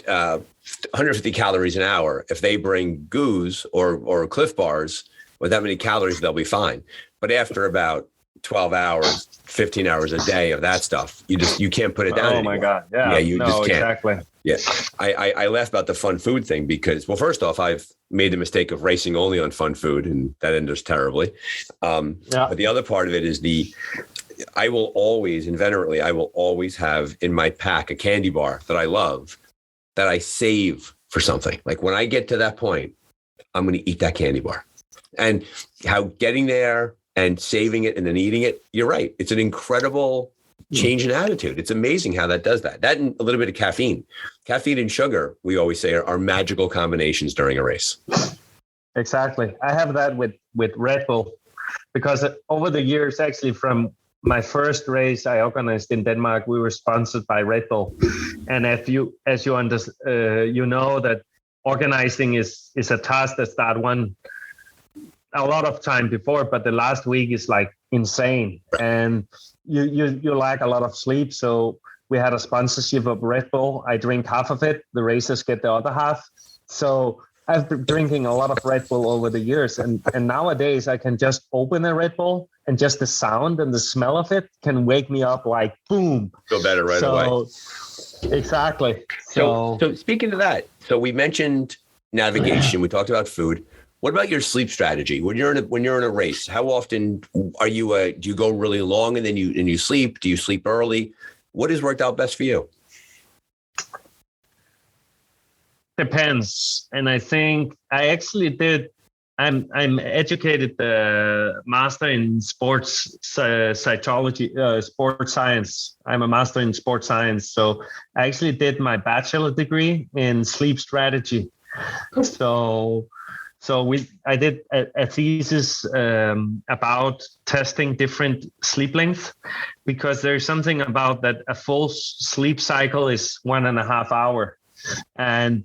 150 calories an hour, if they bring goos or Cliff Bars with that many calories, they'll be fine. But after about 12 hours, 15 hours a day of that stuff, you can't put it down anymore. My God. Yeah. You just can't. Exactly. Yeah. I laugh about the fun food thing because, well, first off, I've made the mistake of racing only on fun food, and that ended terribly. But the other part of it is I will always have in my pack a candy bar that I love, that I save for something. Like when I get to that point, I'm going to eat that candy bar. And how getting there and saving it and then eating it, you're right. It's an incredible change in attitude. It's amazing how that does that. That and a little bit of caffeine. Caffeine and sugar, we always say, are magical combinations during a race. Exactly. I have that with Red Bull, because over the years, actually from my first race I organized in Denmark, we were sponsored by Red Bull. And you know that organizing is a task that starts a lot of time before, but the last week is like insane, and you lack a lot of sleep. So we had a sponsorship of Red Bull. I drink half of it, the racers get the other half. So I've been drinking a lot of Red Bull over the years, and nowadays I can just open a Red Bull, and just the sound and the smell of it can wake me up like boom. Feel better right away. Exactly. So speaking of that, so we mentioned navigation, we talked about food. What about your sleep strategy when you're in a race? How often are you? Do you go really long and then you sleep? Do you sleep early? What has worked out best for you? Depends, and I think I actually did. I'm educated master in sports psychology, sports science. I'm a master in sports science, so I actually did my bachelor degree in sleep strategy. So I did a thesis about testing different sleep lengths, because there's something about that a full sleep cycle is 1.5 hours. And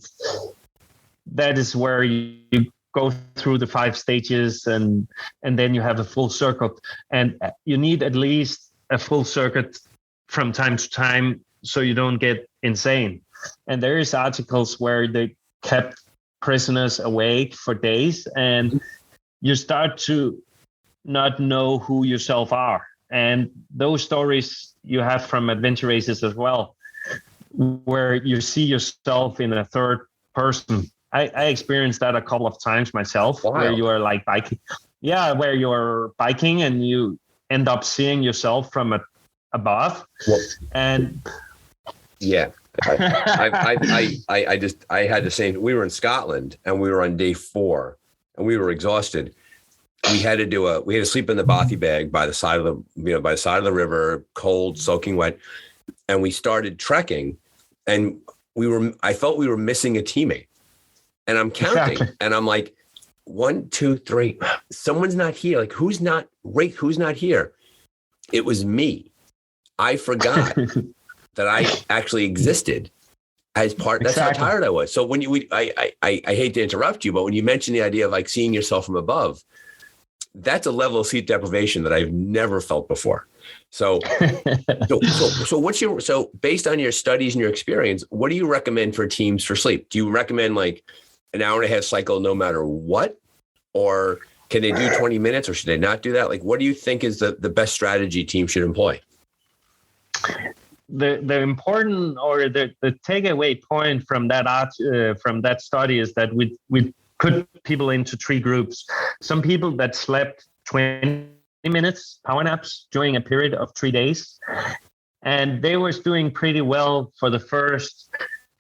that is where you go through the 5 stages and then you have a full circuit. And you need at least a full circuit from time to time so you don't get insane. And there is articles where they kept prisoners awake for days, and you start to not know who yourself are. And those stories you have from adventure races as well, where you see yourself in a third person. I experienced that a couple of times myself. Wow. Where you are like biking. Yeah, where you're biking and you end up seeing yourself from above. What? And yeah. I had the same. We were in Scotland and we were on day 4, and we were exhausted. We had to sleep in the bothy bag by the side of the river, cold, soaking wet. And we started trekking, and I felt we were missing a teammate. And I'm counting, exactly. And I'm like, 1, 2, 3, someone's not here. Like, who's not here? It was me. I forgot that I actually existed as part. That's exactly. How tired I was. So when I hate to interrupt you, but when you mentioned the idea of like seeing yourself from above, that's a level of sleep deprivation that I've never felt before. So based on your studies and your experience, what do you recommend for teams for sleep? Do you recommend like an hour and a half cycle no matter what? Or can they do 20 minutes, or should they not do that? Like, what do you think is the best strategy teams should employ? The important or the takeaway point from that study is that we put people into 3 groups. Some people that slept 20 minutes power naps during a period of 3 days, and they were doing pretty well for the first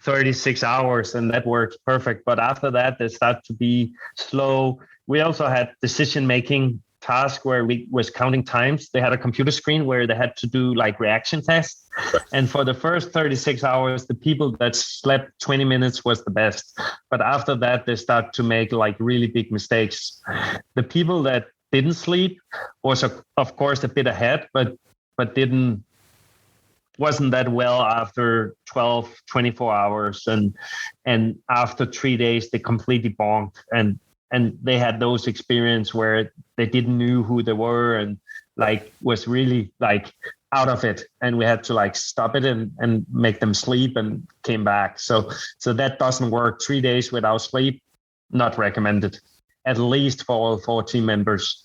36 hours, and that worked perfect. But after that, they start to be slow. We also had decision-making task where we was counting times. They had a computer screen where they had to do like reaction tests. And for the first 36 hours, the people that slept 20 minutes was the best. But after that, they start to make like really big mistakes. The people that didn't sleep was of course a bit ahead, but wasn't that well after 12, 24 hours. And after 3 days, they completely bonked. And they had those experience where they didn't knew who they were and like was really like out of it. And we had to like stop it and make them sleep and came back. So that doesn't work. 3 days without sleep, not recommended, at least for all 4 team members.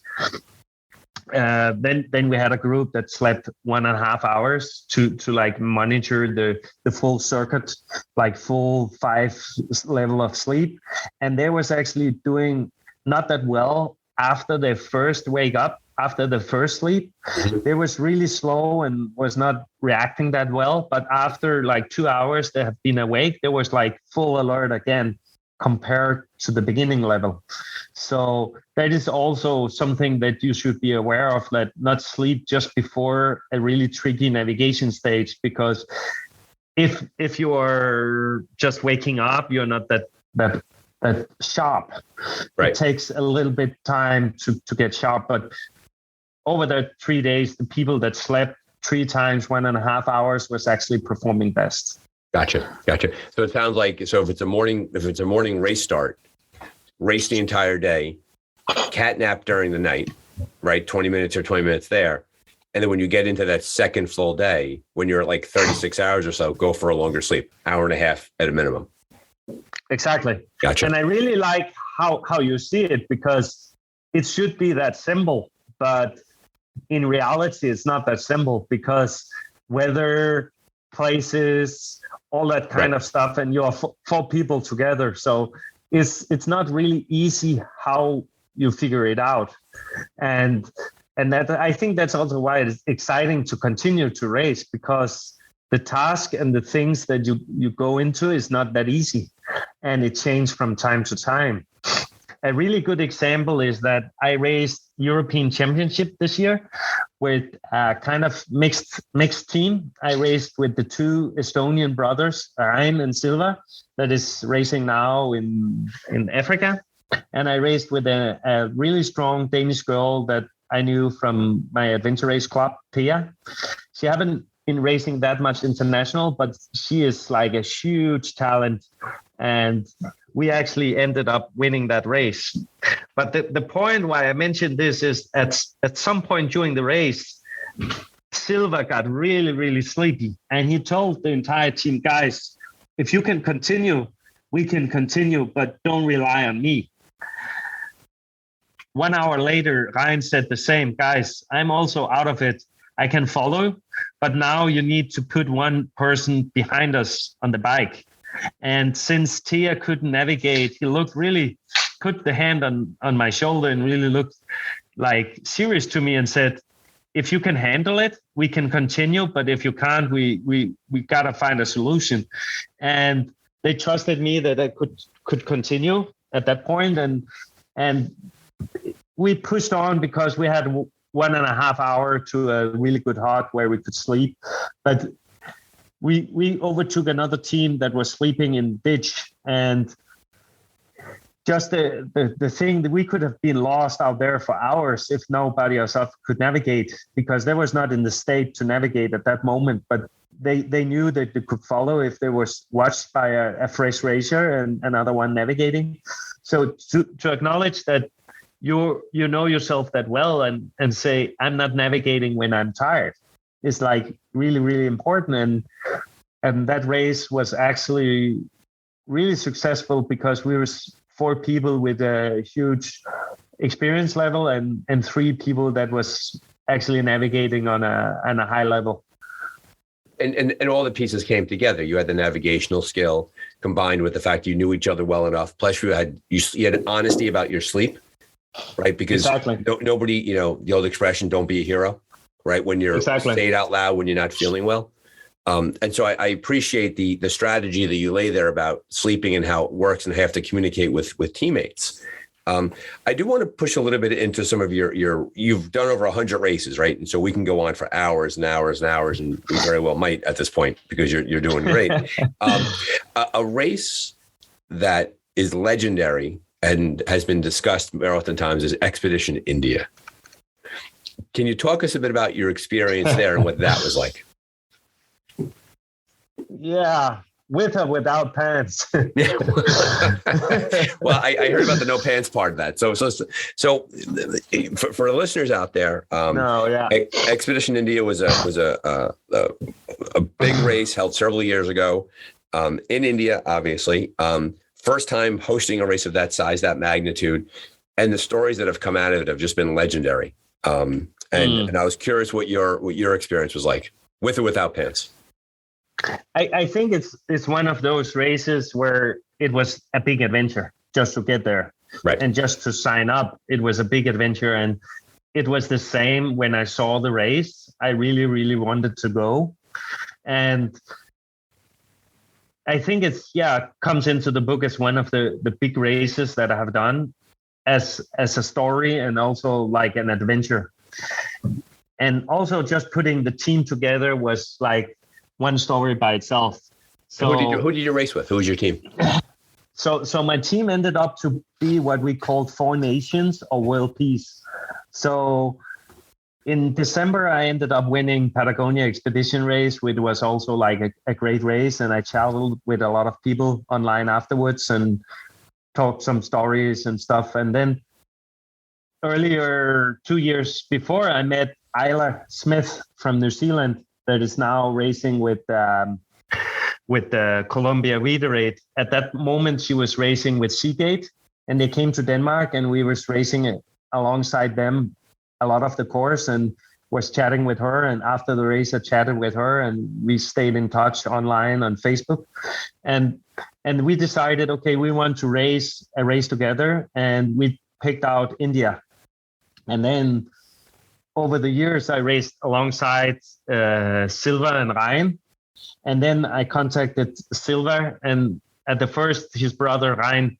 Then we had a group that slept 1.5 hours to like monitor the full circuit, like full 5 level of sleep. And they was actually doing not that well after they first wake up, after the first sleep. They was really slow and was not reacting that well. But after like 2 hours, they have been awake. They was like full alert again compared to the beginning level. So that is also something that you should be aware of, that not sleep just before a really tricky navigation stage, because if you are just waking up, you're not that sharp. Right. It takes a little bit time to get sharp, but over the 3 days, the people that slept 3 times 1.5 hours was actually performing best. Gotcha. So it sounds like, if it's a morning race start, race the entire day, cat nap during the night, right? 20 minutes or 20 minutes there. And then when you get into that second full day, when you're at like 36 hours or so, go for a longer sleep, 1.5 hours at a minimum. Exactly. Gotcha. And I really like how you see it, because it should be that simple, but in reality, it's not that simple, because weather, places, all that kind of stuff, and you are 4 people together. So it's not really easy how you figure it out. And that, I think that's also why it's exciting to continue to race, because the task and the things that you go into is not that easy, and it changes from time to time. A really good example is that I raced European Championship this year with a kind of mixed team. I raced with the 2 Estonian brothers, Dane and Silva, that is racing now in Africa. And I raced with a really strong Danish girl that I knew from my adventure race club, Thea. She haven't been racing that much international, but she is like a huge talent. And we actually ended up winning that race. But the point why I mentioned this is at some point during the race, Silva got really, really sleepy. And he told the entire team, guys, if you can continue, we can continue, but don't rely on me. 1 hour later, Ryan said the same, guys, I'm also out of it. I can follow, but now you need to put one person behind us on the bike. And since Tia couldn't navigate, he put the hand on my shoulder and really looked like serious to me and said, if you can handle it, we can continue. But if you can't, we got to find a solution. And they trusted me that I could continue at that point. And And we pushed on because we had 1.5 hours to a really good hut where we could sleep. But we overtook another team that was sleeping in ditch, and just the thing that we could have been lost out there for hours if nobody else could navigate, because they was not in the state to navigate at that moment. But they knew that they could follow if they was watched by a fresh racer and another one navigating. So to acknowledge that you know yourself that well and say, I'm not navigating when I'm tired, is like really, really important. And that race was actually really successful because we were 4 people with a huge experience level and 3 people that was actually navigating on a high level. And all the pieces came together. You had the navigational skill combined with the fact you knew each other well enough. Plus, you had honesty about your sleep, right? Because nobody, the old expression, "Don't be a hero," right? When you're say it out loud when you're not feeling well. And so I appreciate the strategy that you lay there about sleeping and how it works and have to communicate with teammates. I do want to push a little bit into some of you've done over 100 races, right? And so we can go on for hours and hours and hours, and we very well might at this point because you're doing great. A race that is legendary and has been discussed very oftentimes is Expedition India. Can you talk us a bit about your experience there and what that was like? Yeah. With or without pants? Well, I heard about the no pants part of that. So for listeners out there, Expedition India was a big race held several years ago in India, obviously. First time hosting a race of that size, that magnitude, and the stories that have come out of it have just been legendary. And I was curious what your experience was like, with or without pants. I think it's one of those races where it was a big adventure just to get there. Right. And just to sign up, it was a big adventure. And it was the same when I saw the race. I really, really wanted to go. And I think comes into the book as one of the big races that I have done as a story and also like an adventure. And also just putting the team together was like one story by itself. So who did you race with? Who was your team? So my team ended up to be what we called 4 nations or world peace. So in December, I ended up winning Patagonia Expedition Race, which was also like a great race. And I traveled with a lot of people online afterwards and talked some stories and stuff. And then earlier, 2 years before, I met Isla Smith from New Zealand, that is now racing with the Columbia Reiterate. At that moment, she was racing with Seagate, and they came to Denmark, and we were racing alongside them a lot of the course, and was chatting with her. And after the race, I chatted with her, and we stayed in touch online on Facebook. And we decided, okay, we want to race a race together, and we picked out India. And then over the years, I raced alongside Silva and Ryan. And then I contacted Silva, and at the first, his brother Ryan,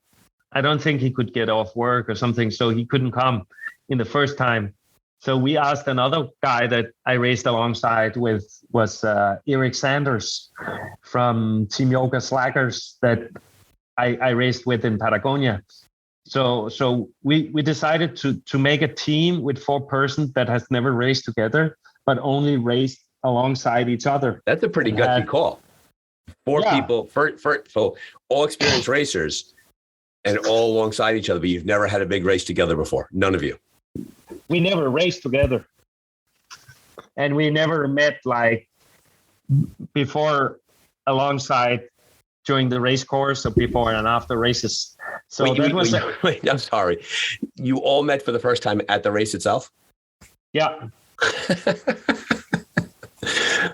I don't think he could get off work or something, so he couldn't come in the first time. So we asked another guy that I raced alongside with, was Eric Sanders from Team Yoga Slackers that I raced with in Patagonia. So we decided to make a team with 4 persons that has never raced together, but only raced alongside each other. That's a pretty gutsy call. 4 people, for all experienced racers, and all alongside each other, but you've never had a big race together before. None of you. We never raced together. And we never met like before alongside during the race course or before and after races. So wait, I'm sorry. You all met for the first time at the race itself? Yeah.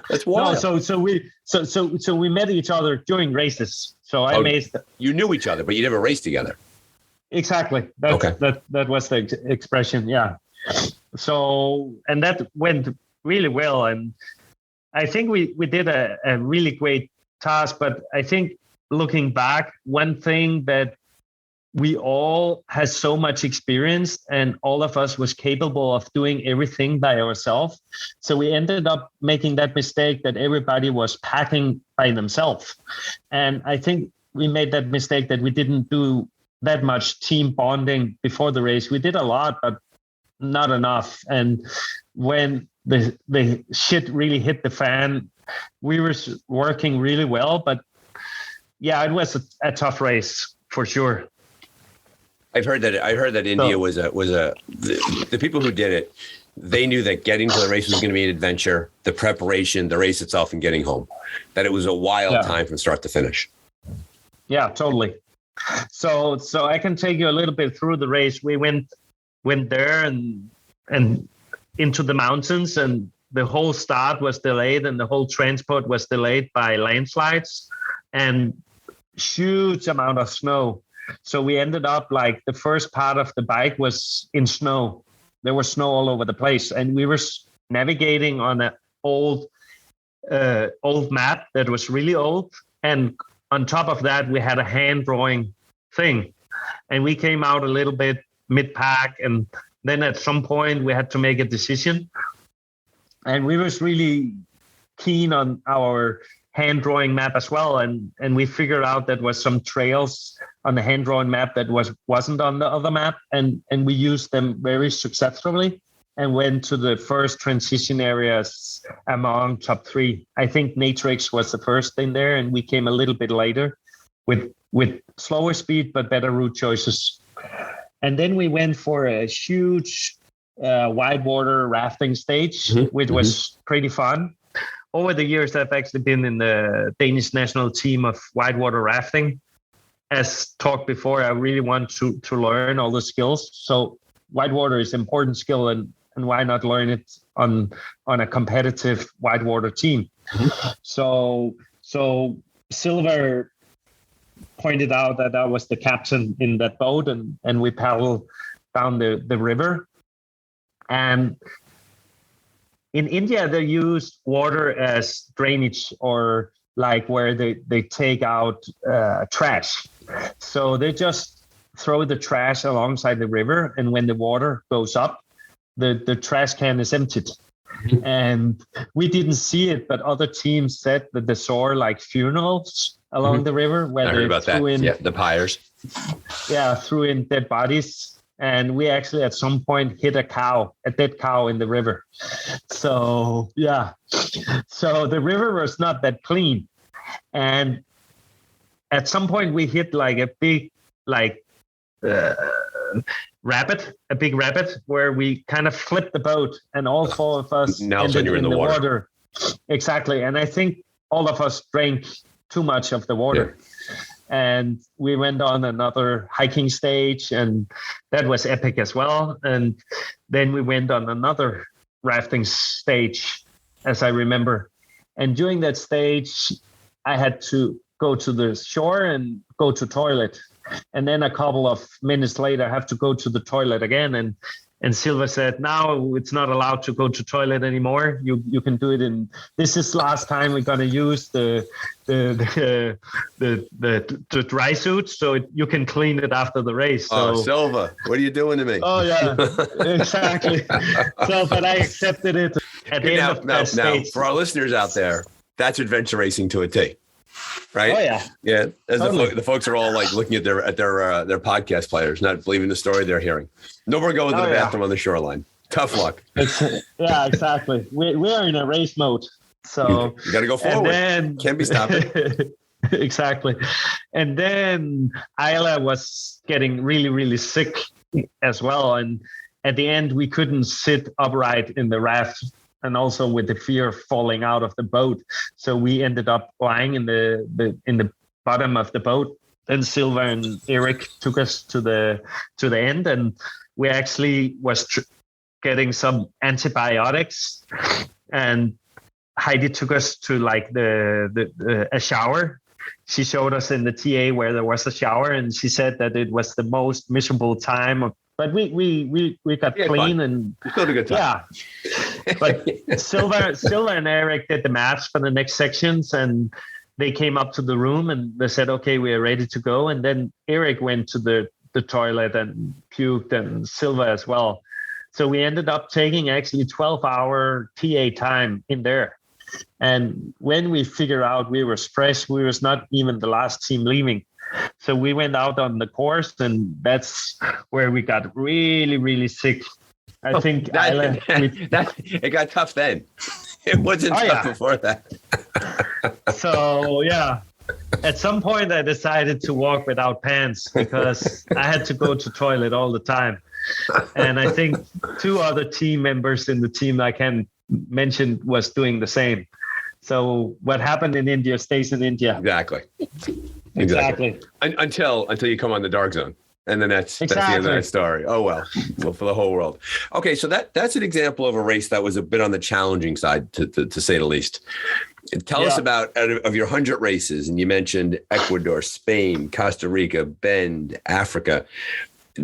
That's wild. No, so we met each other during races. So I raced. You knew each other, but you never raced together. Exactly. That was the expression. Yeah. So, and that went really well. And I think we did a really great task. But I think looking back, one thing that we all had so much experience, and all of us was capable of doing everything by ourselves. So we ended up making that mistake that everybody was packing by themselves. And I think we made that mistake that we didn't do that much team bonding before the race. We did a lot, but not enough. And when the shit really hit the fan, we were working really well, but yeah, it was a tough race for sure. I heard that India the people who did it, they knew that getting to the race was going to be an adventure, the preparation, the race itself, and getting home, that it was a wild time from start to finish. Yeah, totally. So I can take you a little bit through the race. We went there and into the mountains, and the whole start was delayed, and the whole transport was delayed by landslides and huge amount of snow. So we ended up like the first part of the bike was in snow. There was snow all over the place, and we were navigating on an old map that was really old. And on top of that, we had a hand drawing thing, and we came out a little bit mid-pack, and then at some point we had to make a decision. And we was really keen on our hand drawing map as well, and we figured out that was some trails on the hand drawn map that wasn't on the other map, and we used them very successfully and went to the first transition areas among top three. I think Natrix was the first in there, and we came a little bit later with slower speed but better route choices. And then we went for a huge whitewater rafting stage, which was pretty fun. Over the years, I've actually been in the Danish national team of whitewater rafting. As talked before, I really want to learn all the skills. So whitewater is an important skill, and why not learn it on a competitive whitewater team? So Silver pointed out that I was the captain in that boat, and we paddled down the river. And in India, they use water as drainage, or like where they take out trash. So they just throw the trash alongside the river, and when the water goes up, the trash can is emptied. And we didn't see it, but other teams said that they saw like funerals along the river where they threw in the pyres. Yeah, threw in dead bodies. And we actually at some point hit a dead cow in the river. So the river was not that clean. And at some point we hit like a big a big rapid where we kind of flipped the boat, and all four of us ended in the water. Exactly. And I think all of us drank too much of the water. Yeah. And we went on another hiking stage, and that was epic as well. And then we went on another rafting stage, as I remember. And during that stage, I had to go to the shore and go to toilet. And then a couple of minutes later, I have to go to the toilet again. And Silva said, "Now it's not allowed to go to toilet anymore. You can do it this is last time we're gonna use the dry suit, so you can clean it after the race." So, Silva, what are you doing to me? Oh yeah, exactly. So, but I accepted it at the end of that stage. Now, for our listeners out there, that's adventure racing to a T. Right? Oh yeah, yeah. As totally. the folks are all like looking at their podcast players, not believing the story they're hearing. No more going to the bathroom on the shoreline. Tough luck. Yeah, exactly. We're in a race mode, so you got to go forward. Can't be stopping. Exactly. And then Isla was getting really, really sick as well, and at the end we couldn't sit upright in the raft. And also with the fear of falling out of the boat, so we ended up lying in the bottom of the boat. Then Silva and Eric took us to the end, and we actually was getting some antibiotics. And Heidi took us to like a shower. She showed us in the TA where there was a shower, and she said that it was the most miserable time. But we got clean and still had a good time. Yeah. But Silva and Eric did the maths for the next sections, and they came up to the room and they said, "Okay, we are ready to go." And then Eric went to the the toilet and puked, and Silva as well. So we ended up taking actually 12-hour TA time in there. And when we figured out we were fresh, we was not even the last team leaving. So we went out on the course, and that's where we got really, really sick. I think it got tough then. It wasn't tough before that. So, yeah. At some point, I decided to walk without pants because I had to go to toilet all the time. And I think 2 other team members in the team I can mention was doing the same. So what happened in India stays in India. Exactly. Until you come on the dark zone. And then that's the end of that story. Oh, well, for the whole world. Okay, so that's an example of a race that was a bit on the challenging side, to say the least. Tell us about, of your 100 races, and you mentioned Ecuador, Spain, Costa Rica, Bend, Africa.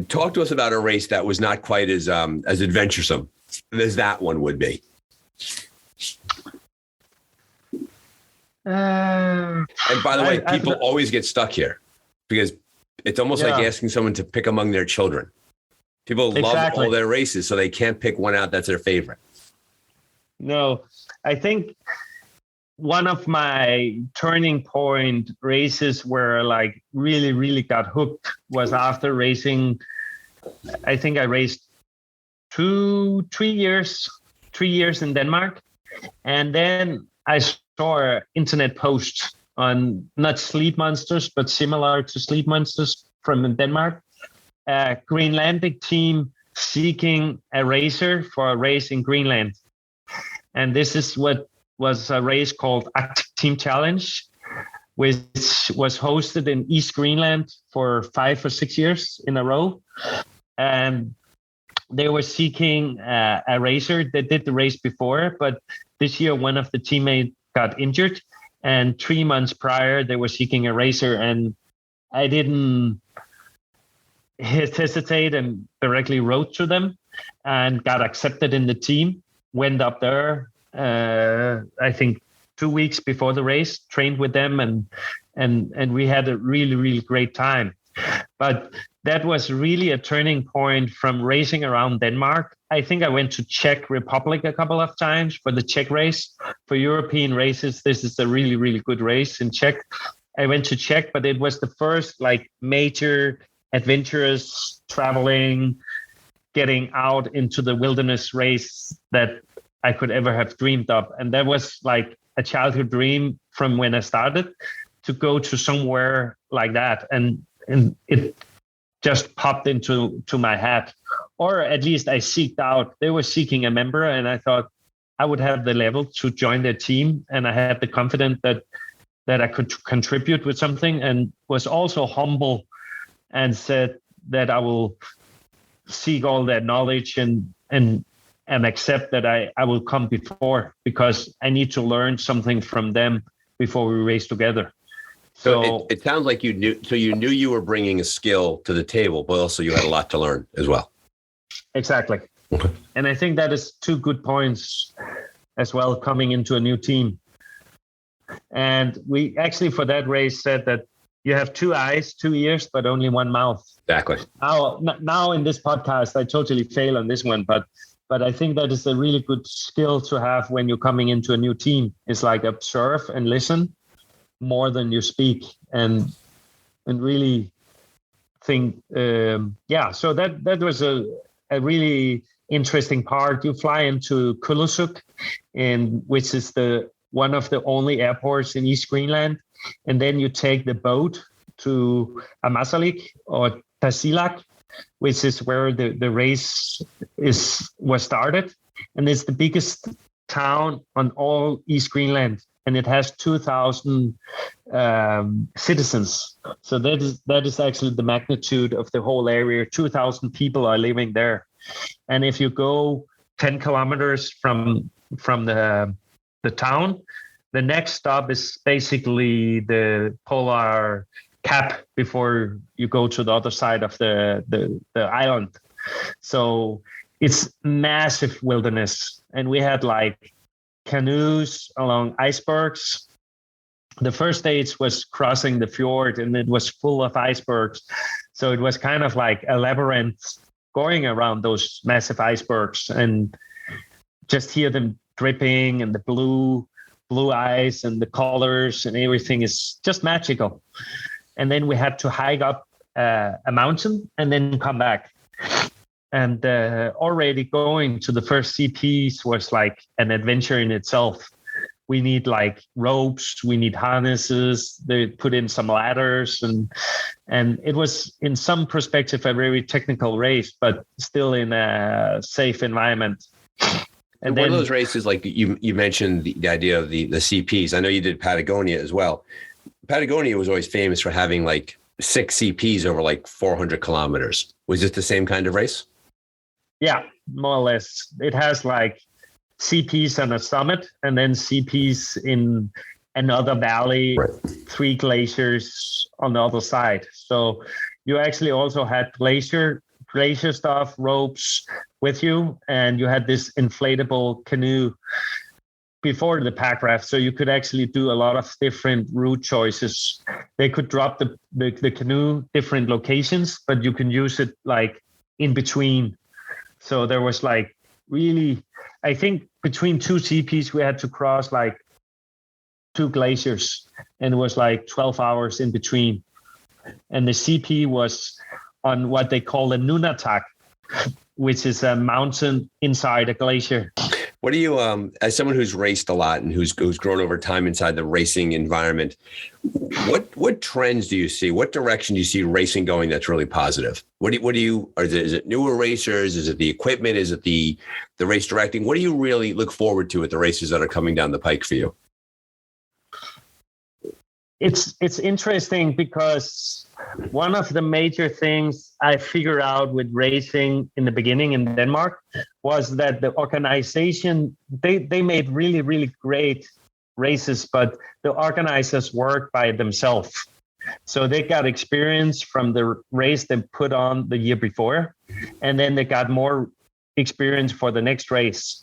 Talk to us about a race that was not quite as adventuresome as that one would be. And by the way, people always get stuck here because it's almost like asking someone to pick among their children. People love all their races, so they can't pick one out that's their favorite. No, I think one of my turning point races where like really, really got hooked was after racing. I think I raced 3 years in Denmark. And then I saw an internet post on not Sleep Monsters, but similar to Sleep Monsters from Denmark, a Greenlandic team seeking a racer for a race in Greenland. And this is what was a race called Arctic Team Challenge, which was hosted in East Greenland for 5 or 6 years in a row. And they were seeking a racer. They did the race before, but this year one of the teammates got injured. And 3 months prior, they were seeking a racer. And I didn't hesitate and directly wrote to them and got accepted in the team. Went up there, I think 2 weeks before the race, trained with them, and we had a really, really great time. But that was really a turning point from racing around Denmark. I think I went to Czech Republic a couple of times for the Czech race. For European races, this is a really, really good race in Czech. I went to Czech, but it was the first like major adventurous traveling, getting out into the wilderness race that I could ever have dreamed of. And that was like a childhood dream from when I started to go to somewhere like that. And it just popped into my head, or at least I seeked out. They were seeking a member, and I thought I would have the level to join their team, and I had the confidence that I could contribute with something, and was also humble and said that I will seek all that knowledge and accept that I will come before, because I need to learn something from them before we race together. So it sounds like you knew you were bringing a skill to the table, but also you had a lot to learn as well. Exactly. Okay. And I think that is 2 good points as well, coming into a new team. And we actually, for that race, said that you have 2 eyes, 2 ears, but only 1 mouth. Exactly. Now in this podcast, I totally fail on this one, but I think that is a really good skill to have when you're coming into a new team. It's like observe and listen more than you speak, and really think. So that was a really interesting part. You fly into Kulusuk, which is one of the only airports in East Greenland, and then you take the boat to Ammassalik or Tasiilaq, which is where the race was started, and it's the biggest town on all East Greenland, and it has 2,000 citizens. So that is actually the magnitude of the whole area. 2,000 people are living there, and if you go 10 kilometers from the town, the next stop is basically the polar cap before you go to the other side of the island. So it's massive wilderness, and we had like canoes along icebergs. The first stage was crossing the fjord, and it was full of icebergs. So it was kind of like a labyrinth going around those massive icebergs, and just hear them dripping, and the blue ice and the colors and everything is just magical. And then we had to hike up a mountain and then come back. And already going to the first CPs was like an adventure in itself. We need like ropes, we need harnesses, they put in some ladders, and it was in some perspective a very technical race, but still in a safe environment. And one of those races, like you mentioned the idea of the CPs. I know you did Patagonia as well. Patagonia was always famous for having like 6 CPs over like 400 kilometers. Was this the same kind of race? Yeah, more or less. It has like CPs on a summit and then CPs in another valley, right. 3 glaciers on the other side. So you actually also had glacier stuff, ropes with you, and you had this inflatable canoe before the pack raft, so you could actually do a lot of different route choices. They could drop the canoe different locations, but you can use it like in between. So there was like really, I think between 2 CPs we had to cross like 2 glaciers, and it was like 12 hours in between. And the CP was on what they call a nunatak, which is a mountain inside a glacier. What do you, as someone who's raced a lot and who's grown over time inside the racing environment, what trends do you see? What direction do you see racing going that's really positive? Is it newer racers? Is it the equipment? Is it the race directing? What do you really look forward to at the races that are coming down the pike for you? It's interesting because one of the major things I figured out with racing in the beginning in Denmark was that the organization, they made really, really great races, but the organizers worked by themselves. So they got experience from the race they put on the year before, and then they got more experience for the next race.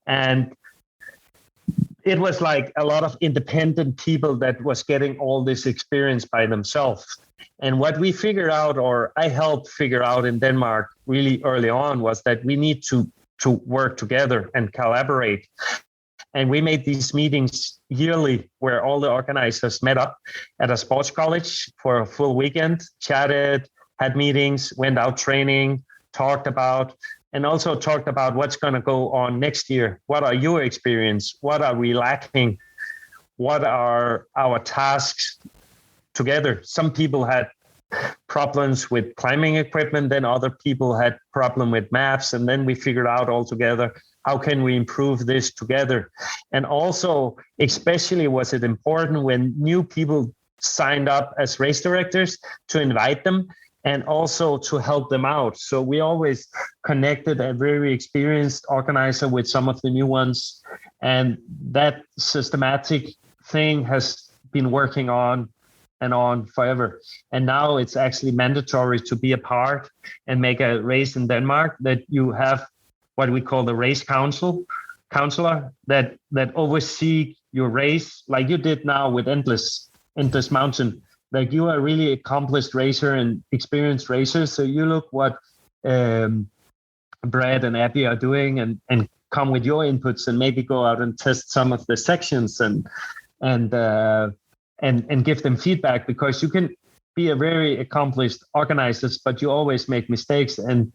And it was like a lot of independent people that was getting all this experience by themselves. And what we figured out, or I helped figure out in Denmark really early on, was that we need to work together and collaborate. And we made these meetings yearly where all the organizers met up at a sports college for a full weekend, chatted, had meetings, went out training, talked about what's going to go on next year. What are your experience? What are we lacking? What are our tasks together? Some people had problems with climbing equipment, then other people had problem with maps, and then we figured out all together, how can we improve this together? And also, especially was it important when new people signed up as race directors to invite them and also to help them out. So we always connected a very experienced organizer with some of the new ones. And that systematic thing has been working on and on forever. And now it's actually mandatory to be a part and make a race in Denmark, that you have what we call the race counselor that oversee your race, like you did now with Endless Mountain. Like you are a really accomplished racer and experienced racer. So you look what Brad and Abby are doing and come with your inputs and maybe go out and test some of the sections and give them feedback, because you can be a very accomplished organizer, but you always make mistakes and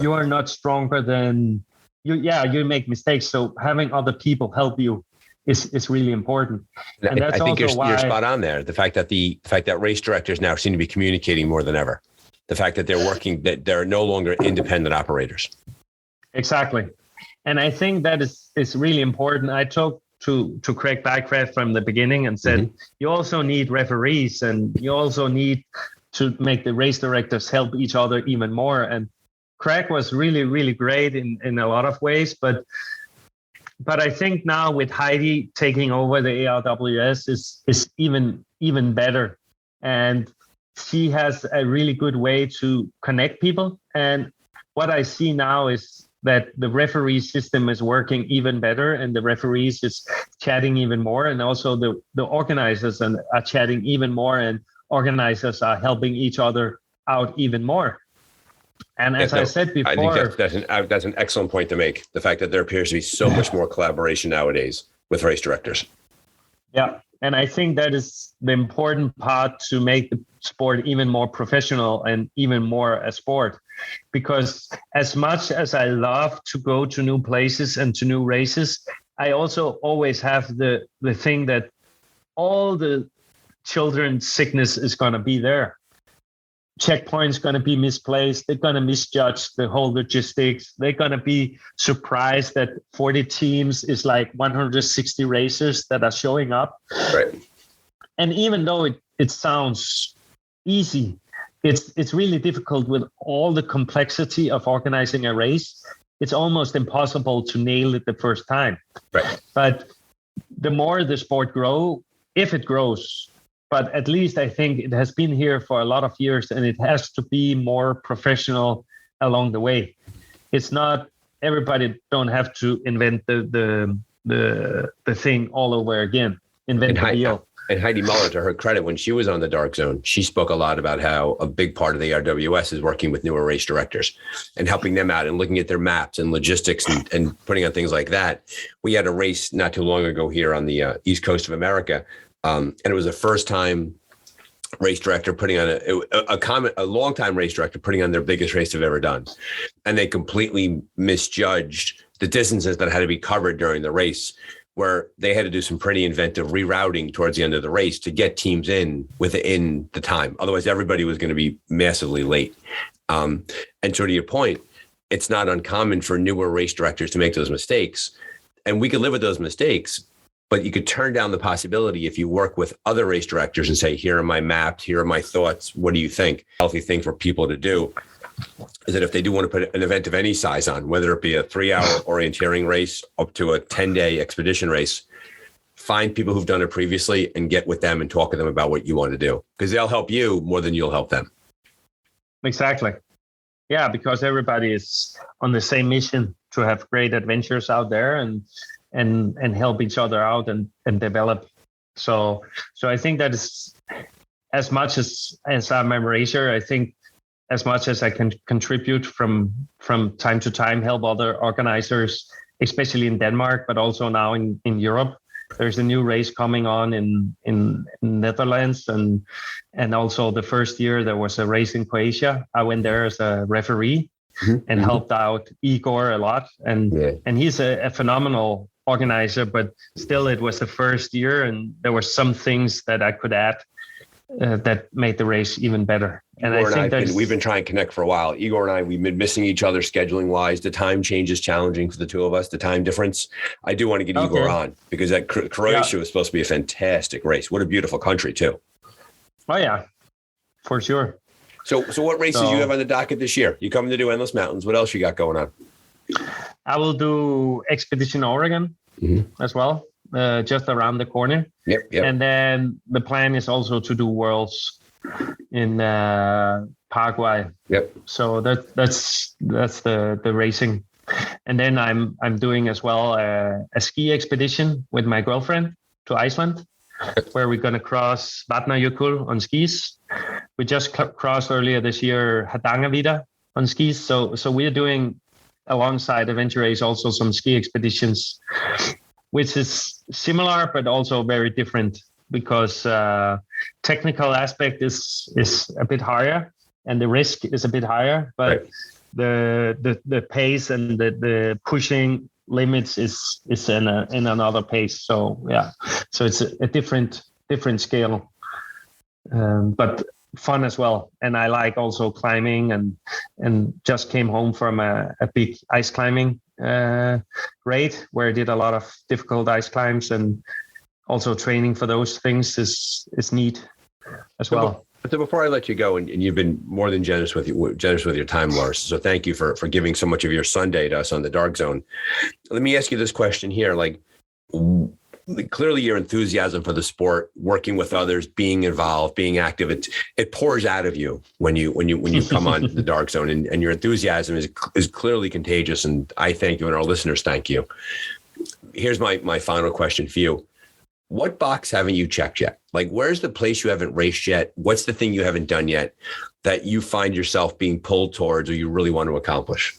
you are not stronger than you. Yeah, you make mistakes. So having other people help you is really important. And that's I think you're spot on there. The fact that race directors now seem to be communicating more than ever. The fact that that they're no longer independent operators. Exactly. And I think that is really important. I talked to Craig Backcraft from the beginning and said, you also need referees, and you also need to make the race directors help each other even more. And Craig was really, really great in a lot of ways, but I think now with Heidi taking over the ARWS is even better. And she has a really good way to connect people. And what I see now is that the referee system is working even better, and the referees is chatting even more. And also the organizers are chatting even more, and organizers are helping each other out even more. And as I said before, I think that's an excellent point to make. The fact that there appears to be so much more collaboration nowadays with race directors. Yeah. And I think that is the important part to make the sport even more professional and even more a sport. Because as much as I love to go to new places and to new races, I also always have the thing that all the children's sickness is going to be there. Checkpoints going to be misplaced. They're going to misjudge the whole logistics. They're going to be surprised that 40 teams is like 160 racers that are showing up. Right. And even though it sounds easy, it's really difficult with all the complexity of organizing a race. It's almost impossible to nail it the first time. Right. But the more the sport grow, if it grows, but at least I think it has been here for a lot of years, and it has to be more professional along the way. It's not everybody don't have to invent the thing all over again. Invent the wheel. And Heidi Muller, to her credit, when she was on the Dark Zone, she spoke a lot about how a big part of the RWS is working with newer race directors and helping them out and looking at their maps and logistics and putting on things like that. We had a race not too long ago here on the East Coast of America. And it was the first time race director putting on a long-time race director putting on their biggest race they've ever done. And they completely misjudged the distances that had to be covered during the race, where they had to do some pretty inventive rerouting towards the end of the race to get teams in within the time. Otherwise, everybody was going to be massively late. And so to your point, it's not uncommon for newer race directors to make those mistakes. And we could live with those mistakes, but you could turn down the possibility if you work with other race directors and say, here are my maps, here are my thoughts. What do you think? Healthy thing for people to do is that if they do want to put an event of any size on, whether it be a 3-hour orienteering race up to a 10-day expedition race, find people who've done it previously and get with them and talk to them about what you want to do, because they'll help you more than you'll help them. Exactly. Yeah, because everybody is on the same mission to have great adventures out there and help each other out and develop. So I think that is, as much as I'm a racer, I think as much as I can contribute from time to time, help other organizers, especially in Denmark, but also now in Europe. There's a new race coming on in Netherlands, and also the first year there was a race in Croatia. I went there as a referee and helped out Igor a lot, and he's a phenomenal organizer. But still, it was the first year, and there were some things that I could add that made the race even better. And Igor I think we've been trying to connect for a while. Igor and I, we've been missing each other scheduling wise. The time change is challenging for the two of us, the time difference. I do want to get Igor on, because that Croatia was supposed to be a fantastic race. What a beautiful country too. Oh yeah, for sure. So what races you have on the docket this year? You coming to do Endless Mountains? What else you got going on? I will do Expedition Oregon as well, just around the corner. Yep. And then the plan is also to do Worlds in Paraguay. Yep. So that's the racing. And then I'm doing as well a ski expedition with my girlfriend to Iceland, where we're going to cross Vatnajökull on skis. We just crossed earlier this year Hardangervidda on skis. So we're doing, alongside Adventure Race, also some ski expeditions, which is similar but also very different, because technical aspect is a bit higher and the risk is a bit higher, but the pace and the pushing limits is in another pace. So so it's a different scale, but fun as well. And I like also climbing, and just came home from a big ice climbing raid where I did a lot of difficult ice climbs, and also training for those things is neat as well. So before I let you go, and you've been more than generous with your time, Lars. So thank you for giving so much of your Sunday to us on the Dark Zone. Let me ask you this question here: clearly your enthusiasm for the sport, working with others, being involved, being active, it pours out of you when you come on the Dark Zone, and your enthusiasm is clearly contagious. And I thank you, and our listeners thank you. Here's my final question for you. What box haven't you checked yet? Like, where's the place you haven't raced yet? What's the thing you haven't done yet that you find yourself being pulled towards or you really want to accomplish?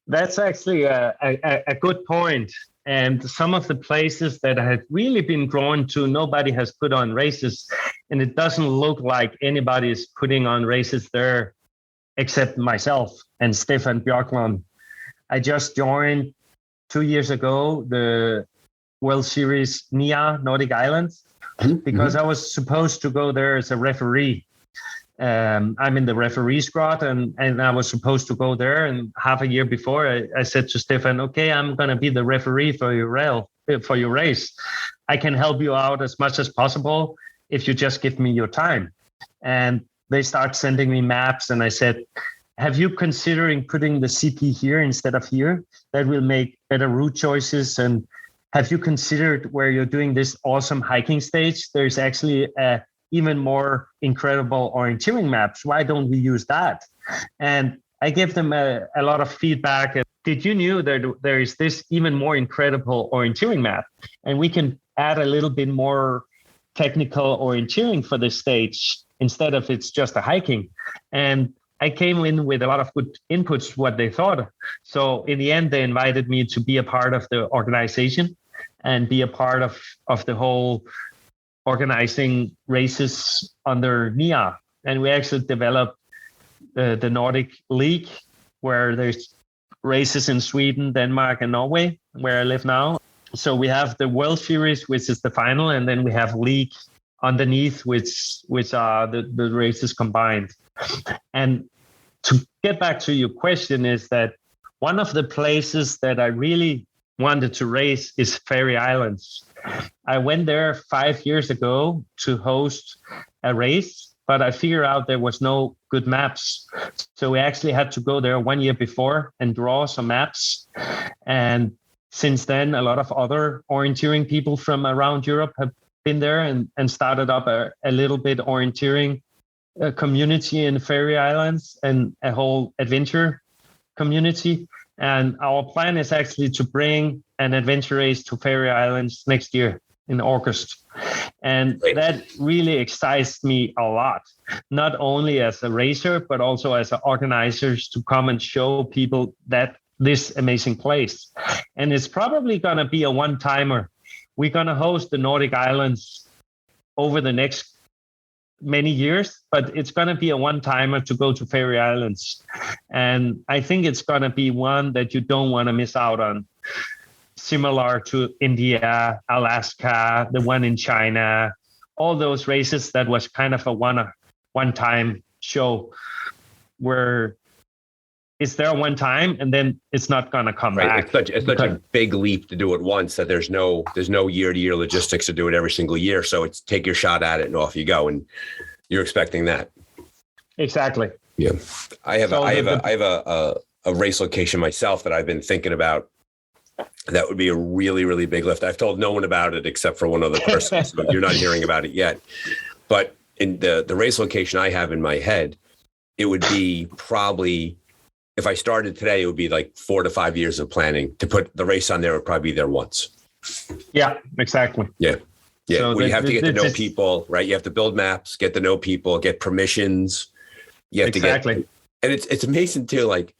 That's actually a good point. And some of the places that I have really been drawn to, nobody has put on races. And it doesn't look like anybody is putting on races there except myself and Stefan Björklund. I just joined 2 years ago the World Series NIA Nordic Islands because I was supposed to go there as a referee. I'm in the referee squad and I was supposed to go there. And half a year before, I said to Stefan, okay, I'm going to be the referee for your race. I can help you out as much as possible if you just give me your time. And they start sending me maps. And I said, have you considering putting the CP here instead of here? That will make better route choices. And have you considered where you're doing this awesome hiking stage? There's actually a even more incredible orienteering maps. Why don't we use that? And I give them a lot of feedback. Did you know that there is this even more incredible orienteering map? And we can add a little bit more technical orienteering for this stage instead of it's just a hiking. And I came in with a lot of good inputs, what they thought. So in the end, they invited me to be a part of the organization and be a part of the whole organizing races under NIA. And we actually developed the Nordic League, where there's races in Sweden, Denmark, and Norway, where I live now. So we have the World Series, which is the final, and then we have League underneath, which are the races combined. And to get back to your question is that one of the places that I really wanted to race is Faroe Islands. I went there 5 years ago to host a race, but I figured out there was no good maps. So we actually had to go there 1 year before and draw some maps. And since then, a lot of other orienteering people from around Europe have been there and started up a little bit orienteering community in Faroe Islands and a whole adventure community. And our plan is actually to bring an adventure race to Faroe Islands next year in August. And that really excites me a lot, not only as a racer, but also as organizers to come and show people that this amazing place. And it's probably going to be a one-timer. We're going to host the Nordic Islands over the next many years, but it's going to be a one-timer to go to Faroe Islands. And I think it's going to be one that you don't want to miss out on. Similar to India, Alaska, the one in China, all those races that was kind of a one-time show where it's there one time and then it's not going to come back. It's such a big leap to do it once that there's no year-to-year logistics to do it every single year. So it's take your shot at it and off you go. And you're expecting that. Exactly. Yeah. I have a race location myself that I've been thinking about. That would be a really, really big lift. I've told no one about it except for one other person. So you're not hearing about it yet. But in the race location I have in my head, it would be probably, if I started today, it would be like 4 to 5 years of planning to put the race on there. It would probably be there once. Yeah, exactly. Yeah. Yeah. So you have to get to know people, right? You have to build maps, get to know people, get permissions. You have exactly. to get, and it's amazing too, like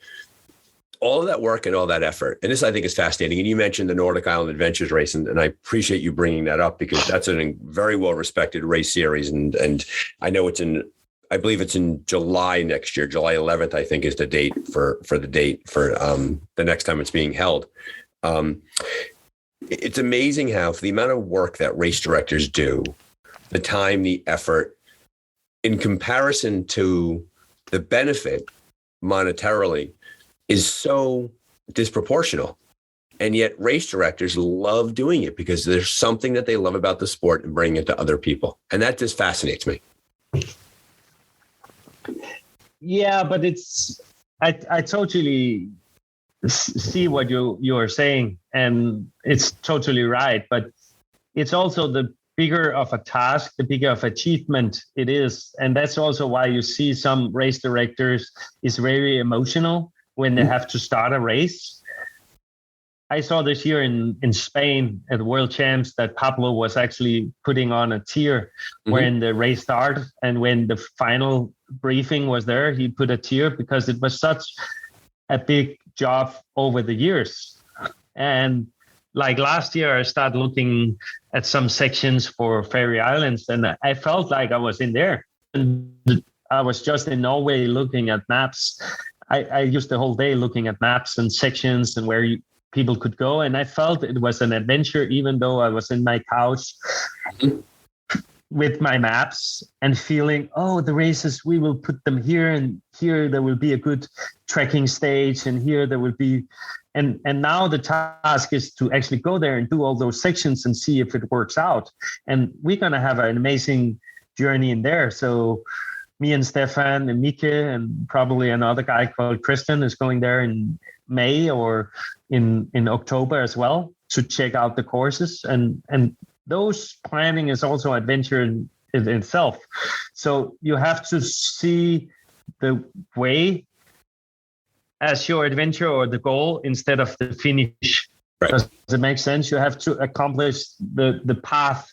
all of that work and all that effort. And this, I think, is fascinating. And you mentioned the Nordic Island Adventures race, and I appreciate you bringing that up because that's a very well-respected race series. And I know I believe it's in July next year. July 11th, I think, is the date for the next time it's being held. It's amazing how, for the amount of work that race directors do, the time, the effort, in comparison to the benefit monetarily, is so disproportional. And yet race directors love doing it because there's something that they love about the sport and bringing it to other people. And that just fascinates me. Yeah, but I totally see what you're saying, and it's totally right. But it's also the bigger of a task, the bigger of achievement it is. And that's also why you see some race directors is very emotional when they have to start a race. I saw this year in Spain at the World Champs that Pablo was actually putting on a tear when the race started, and when the final briefing was there, he put a tear because it was such a big job over the years. And like last year, I started looking at some sections for Faroe Islands, and I felt like I was in there. And I was just in Norway looking at maps. I used the whole day looking at maps and sections and where people could go. And I felt it was an adventure, even though I was in my couch with my maps and feeling, oh, the races, we will put them here, and here there will be a good trekking stage, and here there will be. And now the task is to actually go there and do all those sections and see if it works out. And we're going to have an amazing journey in there. So me and Stefan and Mike and probably another guy called Christian is going there in May or in October as well to check out the courses. And those planning is also adventure in itself. So you have to see the way as your adventure or the goal instead of the finish. Right. Does it make sense? You have to accomplish the path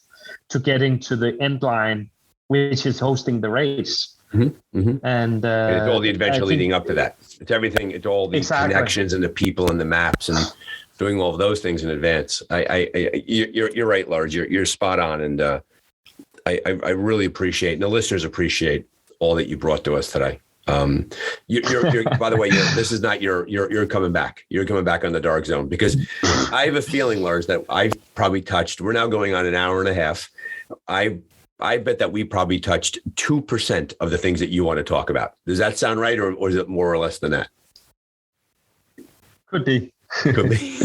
to getting to the end line, which is hosting the race. And it's all the adventure leading up to that. It's everything. It's all the connections and the people and the maps and doing all of those things in advance. You're right, Lars. You're spot on, and I really appreciate, and the listeners appreciate all that you brought to us today. You're by the way, this is not you're coming back. You're coming back on the Dark Zone, because I have a feeling, Lars, that I've probably touched. We're now going on an hour and a half. I bet that we probably touched 2% of the things that you want to talk about. Does that sound right, or is it more or less than that? Could be. Could be.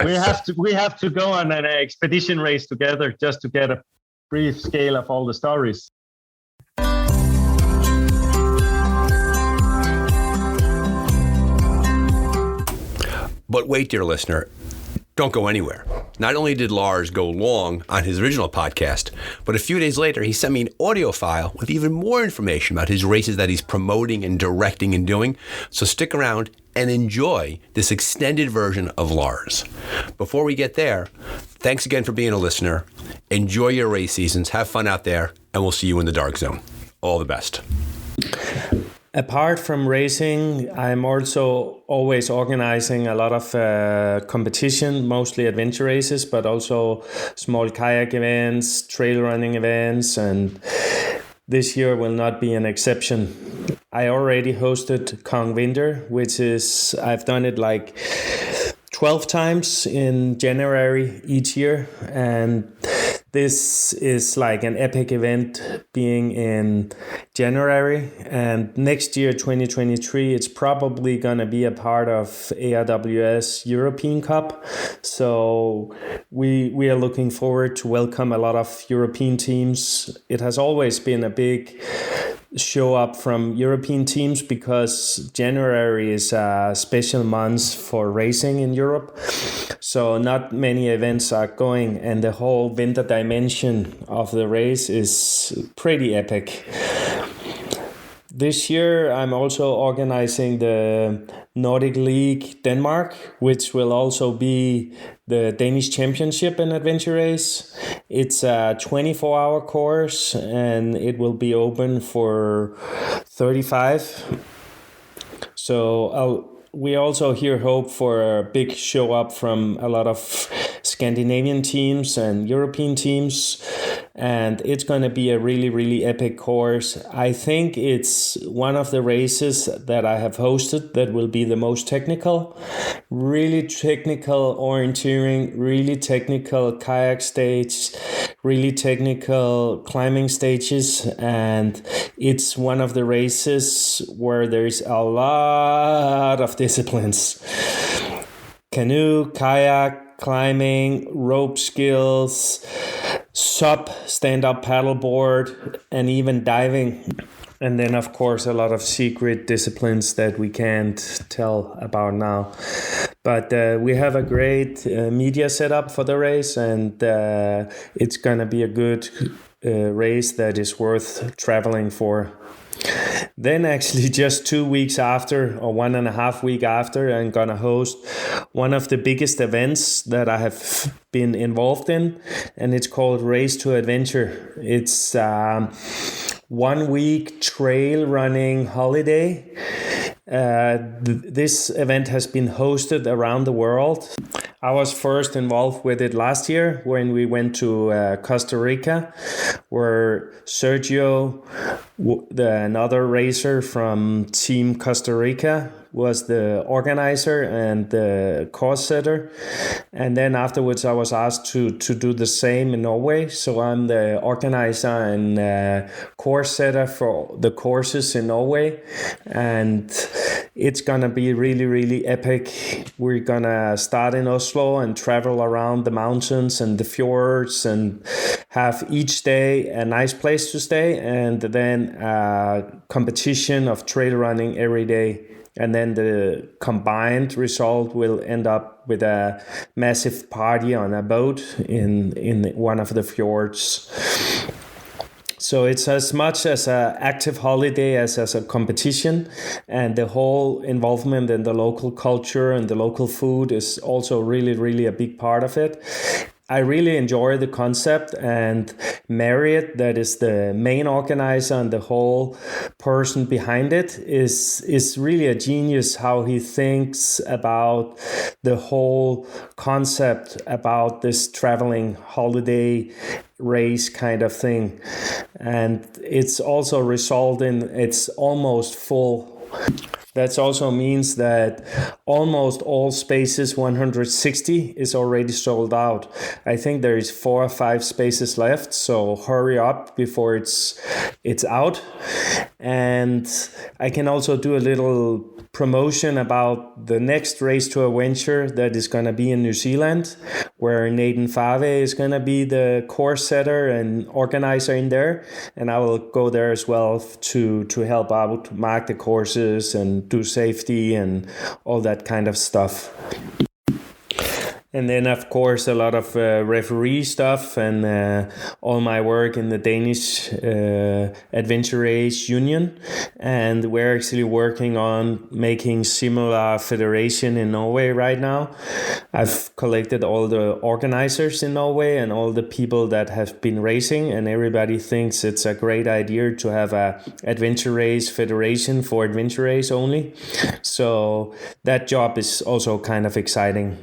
we have to go on an expedition race together just to get a brief scale of all the stories. But wait, dear listener, don't go anywhere. Not only did Lars go long on his original podcast, but a few days later, he sent me an audio file with even more information about his races that he's promoting and directing and doing. So stick around and enjoy this extended version of Lars. Before we get there, thanks again for being a listener. Enjoy your race seasons. Have fun out there, and we'll see you in the Dark Zone. All the best. Apart from racing, I'm also always organizing a lot of competition, mostly adventure races, but also small kayak events, trail running events, and this year will not be an exception. I already hosted Kong Winter, which is, I've done it like 12 times in January each year, and this is like an epic event being in January, and next year, 2023, it's probably going to be a part of ARWS European Cup. So we are looking forward to welcome a lot of European teams. It has always been a big show up from European teams because January is a special month for racing in Europe. So not many events are going, and the whole winter dimension of the race is pretty epic. This year, I'm also organizing the Nordic League Denmark, which will also be the Danish Championship in adventure race. It's a 24-hour course, and it will be open for 35. So we also here hope for a big show up from a lot of Scandinavian teams and European teams, and it's going to be a really, really epic course. I think it's one of the races that I have hosted that will be the most technical. Really technical orienteering, really technical kayak stage, really technical climbing stages, and it's one of the races where there's a lot of disciplines. Canoe, kayak, climbing, rope skills, stand-up paddleboard, and even diving. And then, of course, a lot of secret disciplines that we can't tell about now. But we have a great media setup for the race, and it's going to be a good race that is worth traveling for. Then actually just 2 weeks after, or 1.5 weeks after, I'm gonna host one of the biggest events that I have been involved in, and it's called Race to Adventure. It's 1 week trail running holiday. This event has been hosted around the world. I was first involved with it last year when we went to Costa Rica, where Sergio, another racer from Team Costa Rica, was the organizer and the course setter. And then afterwards I was asked to do the same in Norway. So I'm the organizer and course setter for the courses in Norway. And it's gonna be really, really epic. We're gonna start in Oslo and travel around the mountains and the fjords and have each day a nice place to stay, and then a competition of trail running every day. And then the combined result will end up with a massive party on a boat in one of the fjords. So it's as much as an active holiday as a competition, and the whole involvement in the local culture and the local food is also really, really a big part of it. I really enjoy the concept, and Marriott, that is the main organizer and the whole person behind it, is really a genius how he thinks about the whole concept about this traveling holiday race kind of thing. And it's also resulted in it's almost full. That also means that almost all spaces 160 is already sold out. I think there is 4 or 5 spaces left, so hurry up before it's out. And I can also do a little promotion about the next Race to Adventure that is going to be in New Zealand, where Nathan Fave is going to be the course setter and organizer in there, and I will go there as well to help out, mark the courses and do safety and all that kind of stuff. And then, of course, a lot of referee stuff and all my work in the Danish Adventure Race Union. And we're actually working on making similar federation in Norway right now. I've collected all the organizers in Norway and all the people that have been racing, and everybody thinks it's a great idea to have a adventure race federation for adventure race only. So that job is also kind of exciting.